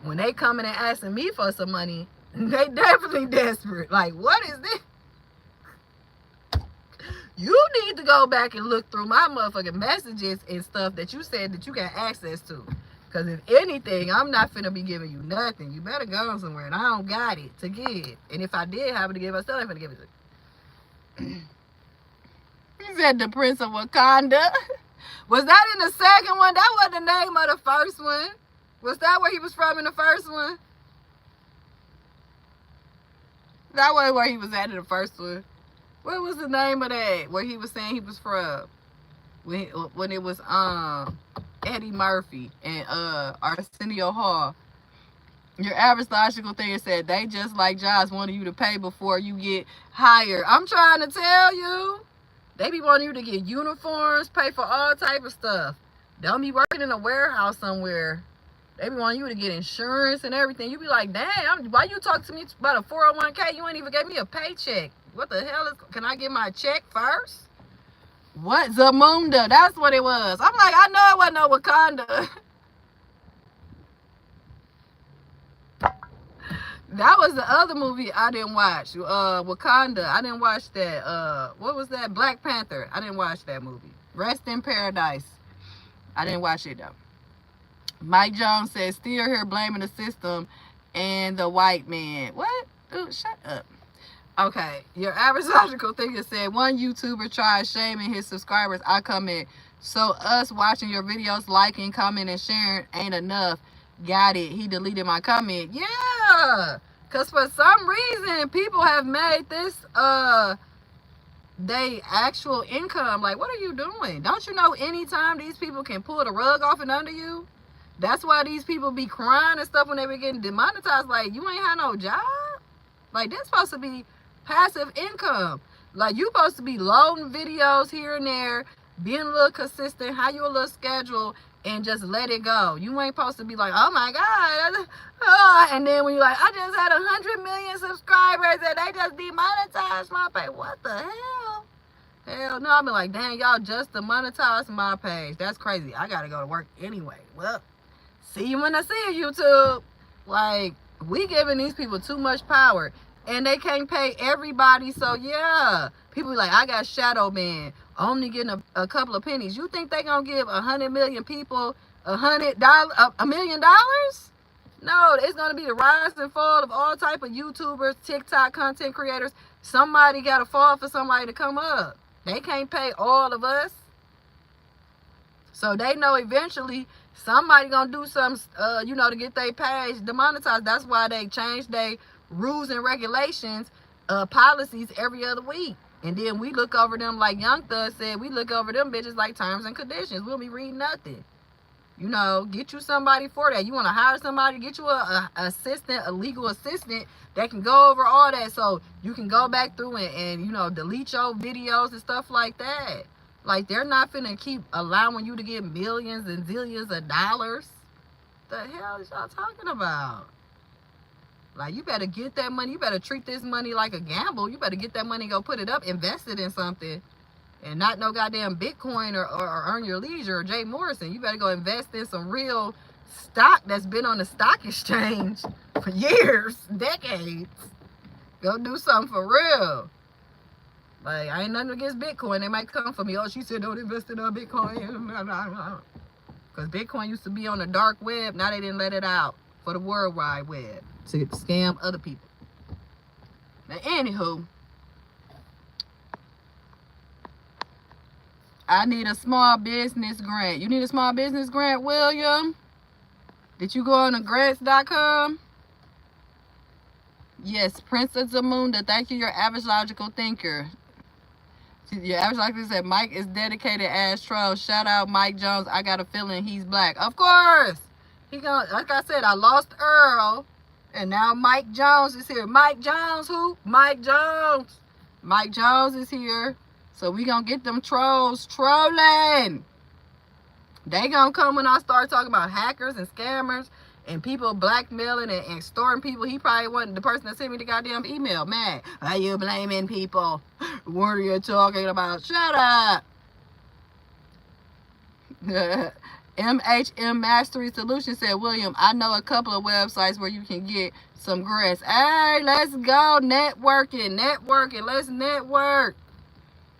When they coming and asking me for some money, they definitely desperate. Like, what is this? You need to go back and look through my motherfucking messages and stuff that you said that you got access to. Because if anything, I'm not finna be giving you nothing. You better go somewhere, and I don't got it to give. And if I did have it to give, I still ain't finna give it to you. He said the Prince of Wakanda. Was that in the second one? That wasn't the name of the first one. Was that where he was from in the first one? That was where he was at in the first one. What was the name of that? Where he was saying he was from? When it was Eddie Murphy and Arsenio Hall. Your average logical thing said they just like jobs wanting you to pay before you get hired. I'm trying to tell you. They be wanting you to get uniforms, pay for all type of stuff. Don't be working in a warehouse somewhere. They be wanting you to get insurance and everything. You be like, damn, why you talk to me about a 401k? You ain't even gave me a paycheck. What the hell is, can I get my check first? What? Zamunda, that's what it was. I'm like, I know it wasn't no Wakanda. That was the other movie I didn't watch. Wakanda. I didn't watch that. What was that? Black Panther. I didn't watch that movie. Rest in Paradise. I didn't watch it though. Mike Jones says, still here blaming the system and the white man. What? Ooh, shut up. Okay. Your average logical thinker said, one YouTuber tried shaming his subscribers. I comment, so us watching your videos, liking, commenting, and sharing ain't enough. Got it. He deleted my comment. Yeah. Because for some reason, people have made this they actual income. Like, what are you doing? Don't you know anytime these people can pull the rug off and under you? That's why these people be crying and stuff when they be getting demonetized. Like, you ain't had no job? Like, this supposed to be passive income. Like, you supposed to be loading videos here and there, being a little consistent, have you a little schedule, and just let it go. You ain't supposed to be like, oh my God. And then when you're like, I just had 100 million subscribers and they just demonetized my page. What the hell? Hell no. I've been like, dang, y'all just demonetized my page. That's crazy. I got to go to work anyway. Well, see you when I see you, YouTube. Like, we giving these people too much power. And they can't pay everybody. So, yeah. People be like, I got shadow banned. Only getting a couple of pennies. You think they gonna give 100 million people $1 million? No, it's gonna be the rise and fall of all type of YouTubers, TikTok content creators. Somebody gotta fall for somebody to come up. They can't pay all of us. So they know eventually somebody gonna do something, to get their page demonetized. That's why they change their rules and regulations, policies every other week. And then we look over them, like Young Thug said, we look over them bitches like terms and conditions. We'll be reading nothing. Get you somebody for that. You want to hire somebody, get you a assistant, a legal assistant that can go over all that, so you can go back through and delete your videos and stuff like that. Like, they're not finna keep allowing you to get millions and zillions of dollars. The hell is y'all talking about? Like, you better get that money. You better treat this money like a gamble. You better get that money and go put it up, invest it in something, and not no goddamn Bitcoin or Earn Your Leisure or Jay Morrison. You better go invest in some real stock that's been on the stock exchange for years, decades. Go do something for real. Like, I ain't nothing against Bitcoin. They might come for me. Oh, she said don't invest in Bitcoin. Because Bitcoin used to be on the dark web. Now they didn't let it out for the World Wide Web to scam other people. Now, anywho, I need a small business grant. You need a small business grant, William? Did you go on to grants.com? Yes, Princess Zamunda. Thank you, your average logical thinker. Your average logical thinker said Mike is dedicated as troll. Shout out Mike Jones. I got a feeling he's black. Of course. He gonna, like I said, I lost Earl. And now Mike Jones is here. Mike Jones, who? Mike Jones. Mike Jones is here. So we gonna get them trolls trolling. They gonna come when I start talking about hackers and scammers and people blackmailing and extorting people. He probably wasn't the person that sent me the goddamn email. Man, are you blaming people? What are you talking about? Shut up. MHM Mastery Solutions said, William, I know a couple of websites where you can get some grants. Hey, let's go. Networking. Let's network.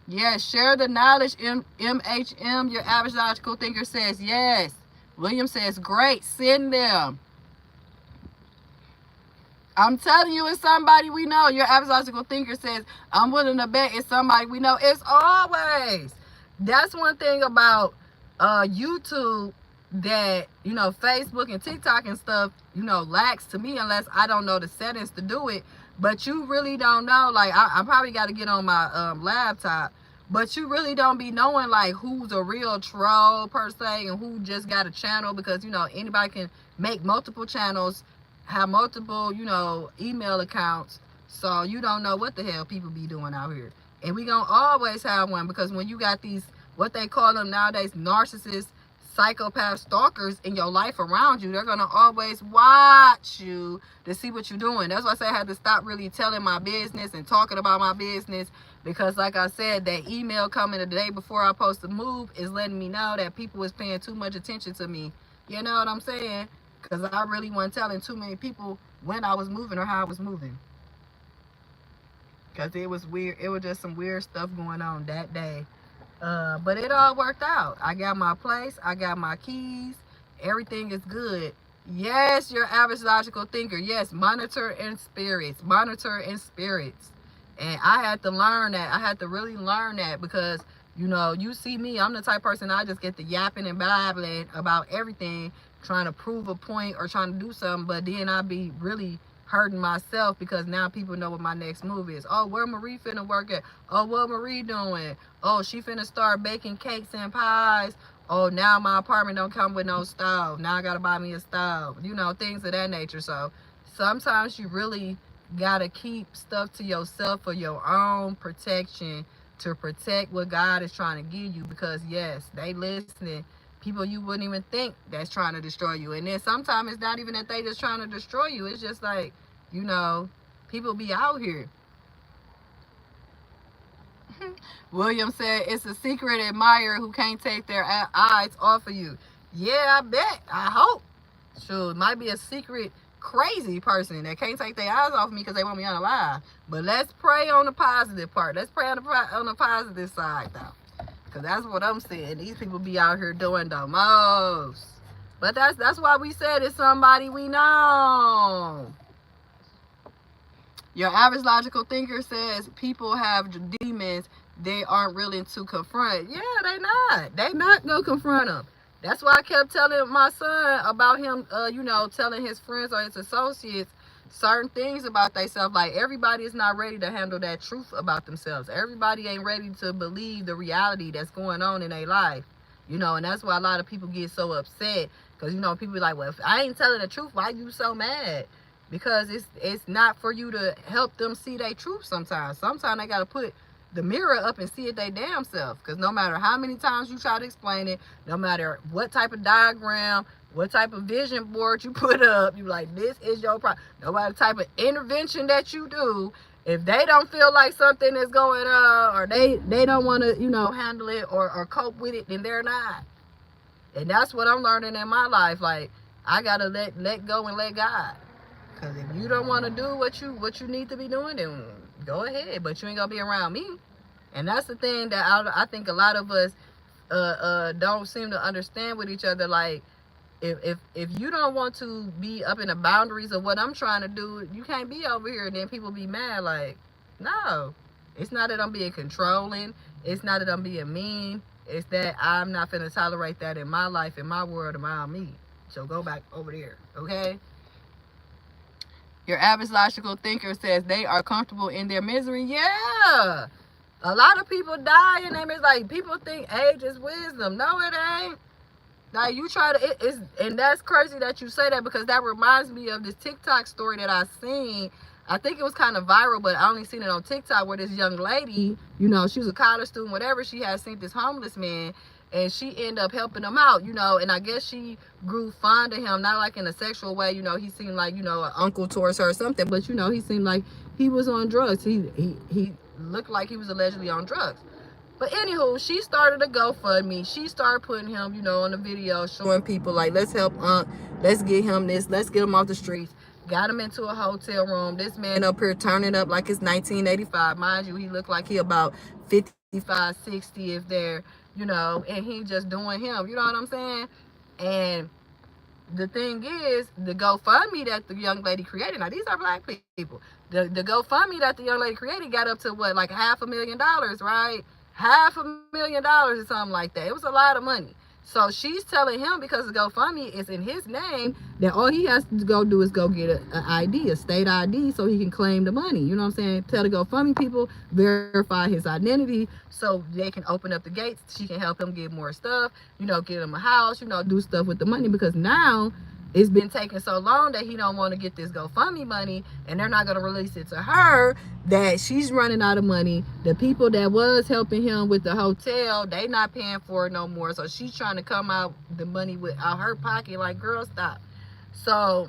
Yes, share the knowledge. MHM, your average logical thinker says yes. William says, great. Send them. I'm telling you, it's somebody we know. Your average logical thinker says, I'm willing to bet it's somebody we know. It's always. That's one thing about YouTube that Facebook and TikTok and stuff lacks to me, unless I don't know the settings to do it. But you really don't know. Like, I probably got to get on my laptop. But you really don't be knowing, like, who's a real troll, per se, and who just got a channel. Because, you know, anybody can make multiple channels, have multiple, you know, email accounts. So you don't know what the hell people be doing out here. And we gonna always have one, because when you got these, what they call them nowadays, narcissists, psychopath stalkers in your life around you, they're gonna always watch you to see what you're doing. That's why I say I had to stop really telling my business and talking about my business, because like I said, that email coming the day before I post the move is letting me know that people was paying too much attention to me. You know what I'm saying? Because I really wasn't telling too many people when I was moving or how I was moving. Because it was weird. It was just some weird stuff going on that day. But it all worked out. I got my place. I got my keys. Everything is good. Yes, your average logical thinker. Yes, monitor in spirits. Monitor in spirits. And I had to learn that. I had to really learn that, because, you know, you see me, I'm the type of person, I just get to yapping and babbling about everything, trying to prove a point or trying to do something, but then I be really hurting myself, because now people know what my next move is. Oh, where Marie finna work at? Oh, what Marie doing? Oh, she finna start baking cakes and pies. Oh, now my apartment don't come with no stove. Now I gotta buy me a stove. You know, things of that nature. So sometimes you really gotta keep stuff to yourself for your own protection, to protect what God is trying to give you, because yes, they listening. People you wouldn't even think that's trying to destroy you. And then sometimes it's not even that they just trying to destroy you. It's just like, you know, people be out here. William said, it's a secret admirer who can't take their eyes off of you. Yeah, I bet. I hope. Sure, it might be a secret crazy person that can't take their eyes off me because they want me unalive. But let's pray on the positive part. Let's pray on the positive side, though. Because that's what I'm saying. These people be out here doing the most. But that's why we said it's somebody we know. Your average logical thinker says people have demons they aren't willing to confront. Yeah, they not. They not going to confront them. That's why I kept telling my son about him, you know, telling his friends or his associates certain things about themselves. Like, everybody is not ready to handle that truth about themselves. Everybody ain't ready to believe the reality that's going on in their life. You know, and that's why a lot of people get so upset. Because, you know, people be like, well, if I ain't telling the truth, why you so mad? Because it's not for you to help them see their truth sometimes. Sometimes they got to put the mirror up and see it they damn self. Because no matter how many times you try to explain it, no matter what type of diagram, what type of vision board you put up, you like, this is your problem. No matter the type of intervention that you do, if they don't feel like something is going on, or they don't want to, you know, handle it or cope with it, then they're not. And that's what I'm learning in my life. Like, I gotta let go and let God. Because if you don't want to do what you need to be doing, then go ahead. But you ain't gonna be around me. And that's the thing that I think a lot of us don't seem to understand with each other. Like, if you don't want to be up in the boundaries of what I'm trying to do, you can't be over here. And then people be mad. Like, no, it's not that I'm being controlling. It's not that I'm being mean. It's that I'm not finna tolerate that in my life, in my world, around me. So go back over there, okay? Your average logical thinker says they are comfortable in their misery. Yeah. A lot of people die in their misery. Like, people think age is wisdom. No, it ain't. Like, you try to, and that's crazy that you say that, because that reminds me of this TikTok story that I seen. I think it was kind of viral, but I only seen it on TikTok, where this young lady, you know, she was a college student, whatever, she had seen this homeless man, and she ended up helping him out, you know, and I guess she grew fond of him, not like in a sexual way, you know, he seemed like, you know, an uncle towards her or something, but, you know, he seemed like he was on drugs. He looked like he was allegedly on drugs. But anywho, she started a GoFundMe. She started putting him, you know, on the video, showing people, like, let's help Unc, let's get him this, let's get him off the streets. Got him into a hotel room. This man up here turning up like it's 1985. Mind you, he looked like he about 55, 60 if they're, you know, and he just doing him. You know what I'm saying? And the thing is, the GoFundMe that the young lady created, now these are black people. The GoFundMe that the young lady created got up to what, like $500,000, right? $500,000 or something like that. It was a lot of money. So she's telling him, because the GoFundMe is in his name, that all he has to go do is go get an ID, a state ID, so he can claim the money. You know what I'm saying? Tell the GoFundMe people, verify his identity, so they can open up the gates. She can help him get more stuff, you know, get him a house, you know, do stuff with the money, because now it's been taking so long that he don't want to get this GoFundMe money, and they're not going to release it to her, that she's running out of money. The people that was helping him with the hotel, they not paying for it no more. So she's trying to come out the money out her pocket. Like, girl, stop. So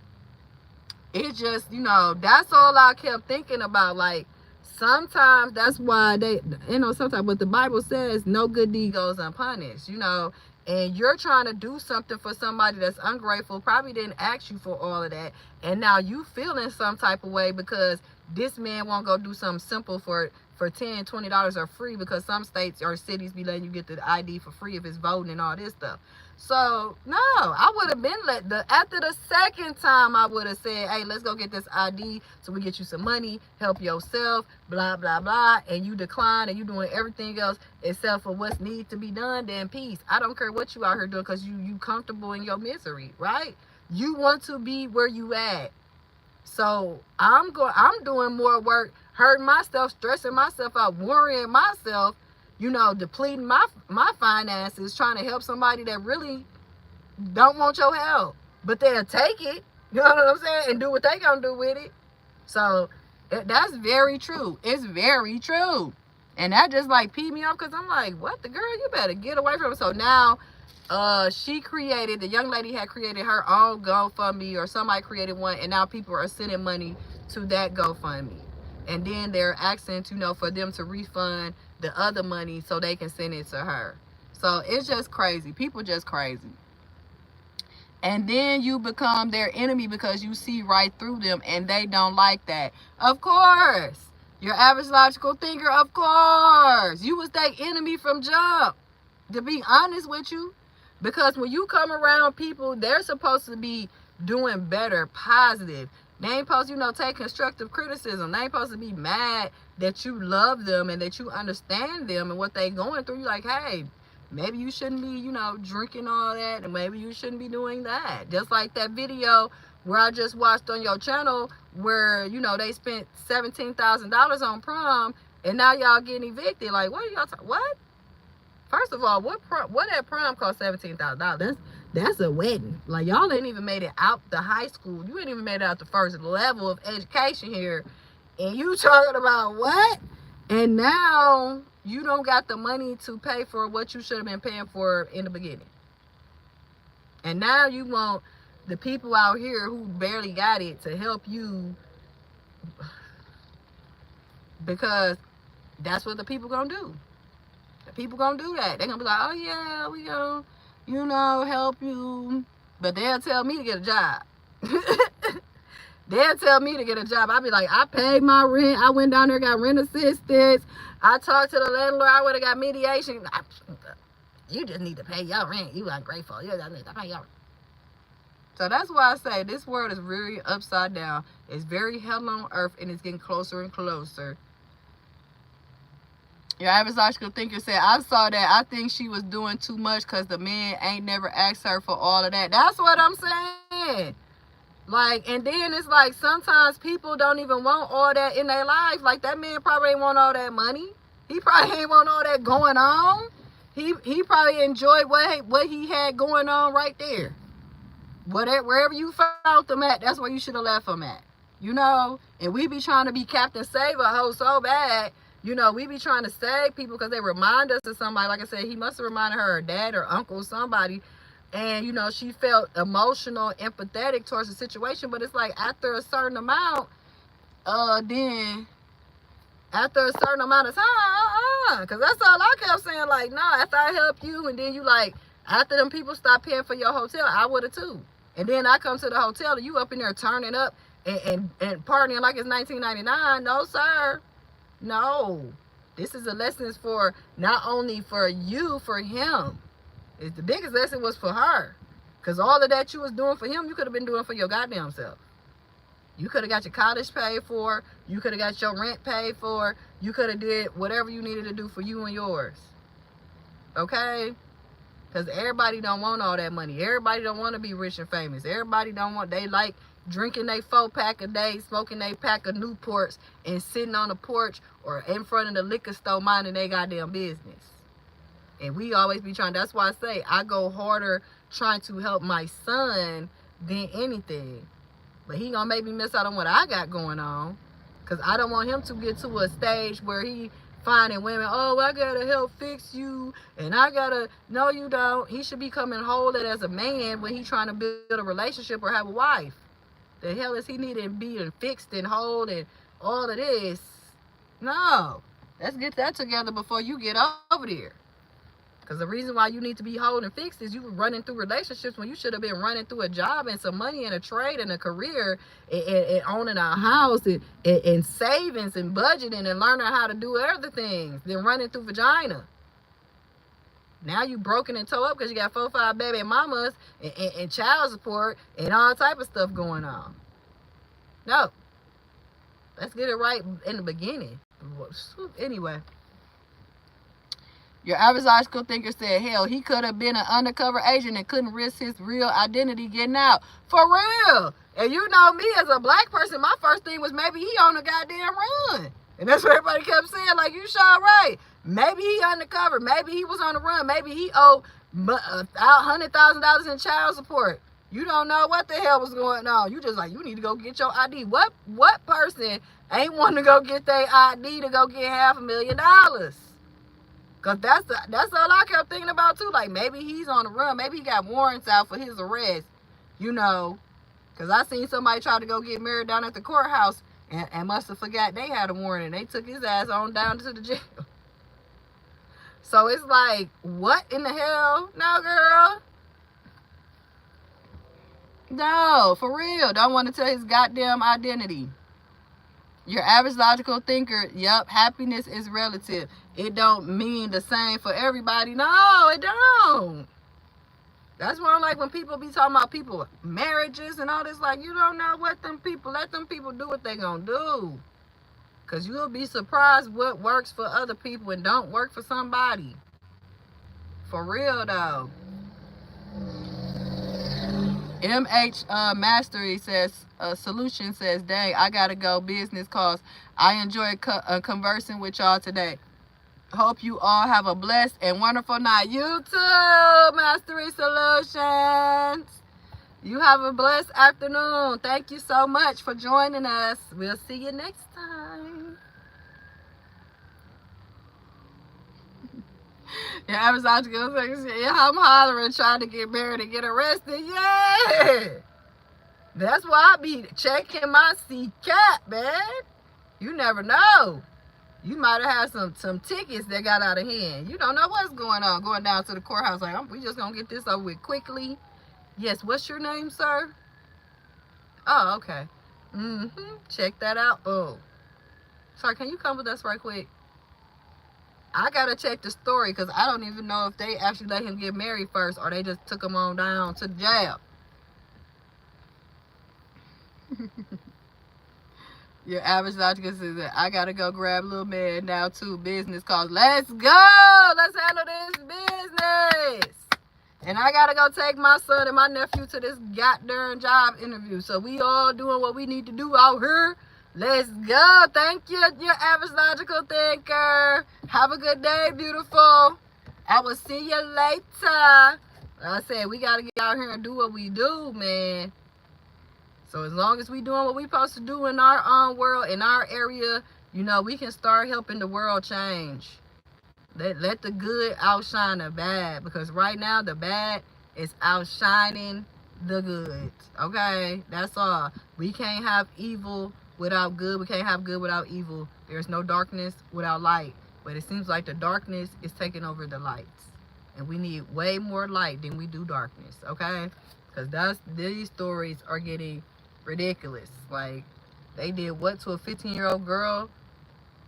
it just, you know, that's all I kept thinking about. Like, sometimes that's why they, you know, sometimes what the Bible says, no good deed goes unpunished, you know. And you're trying to do something for somebody that's ungrateful, probably didn't ask you for all of that, and now you feeling some type of way because this man won't go do something simple for $10, $20 or free, because some states or cities be letting you get the ID for free if it's voting and all this stuff. So no, I would have been after the second time, I would have said, hey, let's go get this ID so we get you some money, help yourself, blah blah blah, and you decline and you doing everything else except for what needs to be done. Then peace. I don't care what you out here doing, because you comfortable in your misery, right? You want to be where you at. So I'm doing more work, hurting myself, stressing myself out, worrying myself, you know, depleting my finances, trying to help somebody that really don't want your help, but they'll take it, you know what I'm saying, and do what they gonna do with it. So that's very true. It's very true. And that just like peed me off, because I'm like, what the girl, you better get away from it. So now the young lady had created her own GoFundMe, or somebody created one, and now people are sending money to that GoFundMe, and then they're asking to, you know, for them to refund the other money so they can send it to her. So it's just crazy. People just crazy. And then you become their enemy because you see right through them, and they don't like that. Of course, your average logical thinker, of course, you was their enemy from jump, to be honest with you. Because when you come around people, they're supposed to be doing better, positive. They ain't supposed to, you know, take constructive criticism. They ain't supposed to be mad that you love them and that you understand them and what they going through. You're like, hey, maybe you shouldn't be, you know, drinking all that, and maybe you shouldn't be doing that. Just like that video where I just watched on your channel where, you know, they spent $17,000 on prom, and now y'all getting evicted. Like, what are y'all talking? What? First of all, what at prom cost $17,000? That's a wedding. Like, y'all ain't even made it out the high school. You ain't even made it out the first level of education here. And you talking about what? And now you don't got the money to pay for what you should have been paying for in the beginning. And now you want the people out here who barely got it to help you, because that's what the people gonna do. People gonna do that. They're gonna be like, oh yeah, we gonna, you know, help you, but they'll tell me to get a job. They'll tell me to get a job. I'll be like, I paid my rent, I went down there, got rent assistance, I talked to the landlord, I would have got mediation. You just need to pay your rent. You ungrateful. You just need to pay your rent. So that's why I say this world is very upside down. It's very hell on earth, and it's getting closer and closer. Your average logical thinker said, I saw that. I think she was doing too much because the man ain't never asked her for all of that. That's what I'm saying. Like, and then it's like sometimes people don't even want all that in their life. Like, that man probably ain't want all that money. He probably ain't want all that going on. He probably enjoyed what he had going on right there. Wherever you found them at, that's where you should have left them at. You know? And we be trying to be Captain Save-A-Ho so bad. You know, we be trying to save people because they remind us of somebody. Like I said, he must have reminded her of dad or uncle, somebody. And, you know, she felt emotional, empathetic towards the situation. But it's like after a certain amount, then after a certain amount of time, because that's all I kept saying. Like, no, after I help you, and then you like, after them people stop paying for your hotel, I would have too. And then I come to the hotel and you up in there turning up and partying like it's 1999. No, sir. No, this is a lesson for not only for you, for him. It's the biggest lesson was for her, because all of that you was doing for him, you could have been doing for your goddamn self. You could have got your college paid for. You could have got your rent paid for. You could have did whatever you needed to do for you and yours. Okay? Because everybody don't want all that money. Everybody don't want to be rich and famous. Everybody don't want, they like drinking they 4-pack a day, smoking they pack of Newports, and sitting on the porch or in front of the liquor store minding they goddamn business. And we always be trying, that's why I say I go harder trying to help my son than anything. But he gonna make me miss out on what I got going on. Because I don't want him to get to a stage where he finding women, oh, I gotta help fix you, and I gotta, no you don't. He should be coming whole as a man when he trying to build a relationship or have a wife. The hell is he needing being fixed and whole and all of this? No. Let's get that together before you get over there. Because the reason why you need to be whole and fixed is you were running through relationships when you should have been running through a job and some money and a trade and a career and owning a house and savings and budgeting and learning how to do other things than running through vagina. Now you broken and toe up because you got 4 or 5 baby mamas and child support and all type of stuff going on. No. Let's get it right in the beginning. Anyway. Your average logical thinker said, hell, he could have been an undercover agent and couldn't risk his real identity getting out. For real. And you know me as a black person, my first thing was maybe he on a goddamn run. And that's what everybody kept saying, like, you sure right. Maybe he undercover. Maybe he was on the run. Maybe he owed $100,000 in child support. You don't know what the hell was going on. You just like, you need to go get your ID. What person ain't want to go get their ID to go get $500,000? Because that's all I kept thinking about, too. Like, maybe he's on the run. Maybe he got warrants out for his arrest, you know. Because I seen somebody try to go get married down at the courthouse and must have forgot they had a warrant. And they took his ass on down to the jail. So it's like, what in the hell? No, girl. No, for real. Don't want to tell his goddamn identity. Your average logical thinker, yep, happiness is relative. It don't mean the same for everybody. No, it don't. That's why I like when people be talking about people, marriages and all this. Like, you don't know what them people, let them people do what they gonna do. Because you'll be surprised what works for other people and don't work for somebody. For real, though. MH Mastery says, Solution says, dang, I gotta go business calls. I enjoyed conversing with y'all today. Hope you all have a blessed and wonderful night. You too, Mastery Solutions. You have a blessed afternoon. Thank you so much for joining us. We'll see you next time. Your average logical thinker, yeah, I'm hollering trying to get married and get arrested. Yeah. That's why I be checking my CCAT, man. You never know. You might have had some tickets that got out of hand. You don't know what's going on. Going down to the courthouse like, we just going to get this over with quickly. Yes, what's your name, sir? Oh, okay. Check that out. Oh. Sorry, can you come with us right quick? I got to check the story because I don't even know if they actually let him get married first or they just took him on down to the jail. Your average logical says that I gotta go grab little man now too. Business calls. Let's go. Let's handle this business. And I gotta go take my son and my nephew to this goddamn job interview. So we all doing what we need to do out here. Let's go. Thank you, your average logical thinker. Have a good day, beautiful. I will see you later. Like I said, we gotta get out here and do what we do, man. So as long as we doing what we supposed to do in our own world, in our area, you know, we can start helping the world change. Let the good outshine the bad. Because right now, the bad is outshining the good. Okay? That's all. We can't have evil without good. We can't have good without evil. There's no darkness without light. But it seems like the darkness is taking over the lights. And we need way more light than we do darkness. Okay? Because these stories are getting ridiculous. Like, they did what to a 15-year-old girl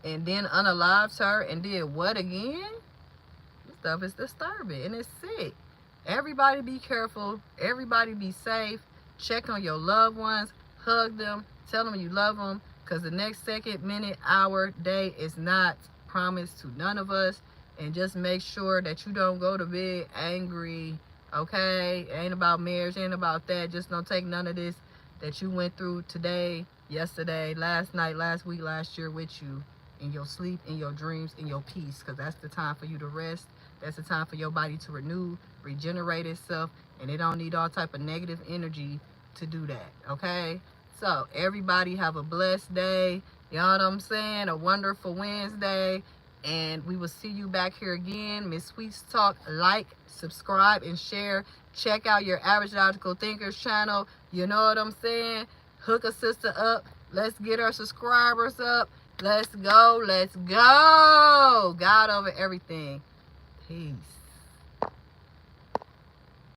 and then unalived her and did what again? This stuff is disturbing and it's sick. Everybody be careful. Everybody be safe. Check on your loved ones. Hug them. Tell them you love them. Because the next second, minute, hour, day is not promised to none of us. And just make sure that you don't go to bed angry, okay? It ain't about marriage, ain't about that. Just don't take none of this that you went through today, yesterday, last night, last week, last year with you in your sleep, in your dreams, in your peace, because that's the time for you to rest. That's the time for your body to renew, regenerate itself, and it don't need all type of negative energy to do that, okay? So everybody have a blessed day. You know what I'm saying? A wonderful Wednesday. And we will see you back here again. Miss Sweets Talk. Like, subscribe, and share. Check out your Average Logical Thinkers channel. You know what I'm saying? Hook a sister up. Let's get our subscribers up. Let's go. Let's go. God over everything. Peace.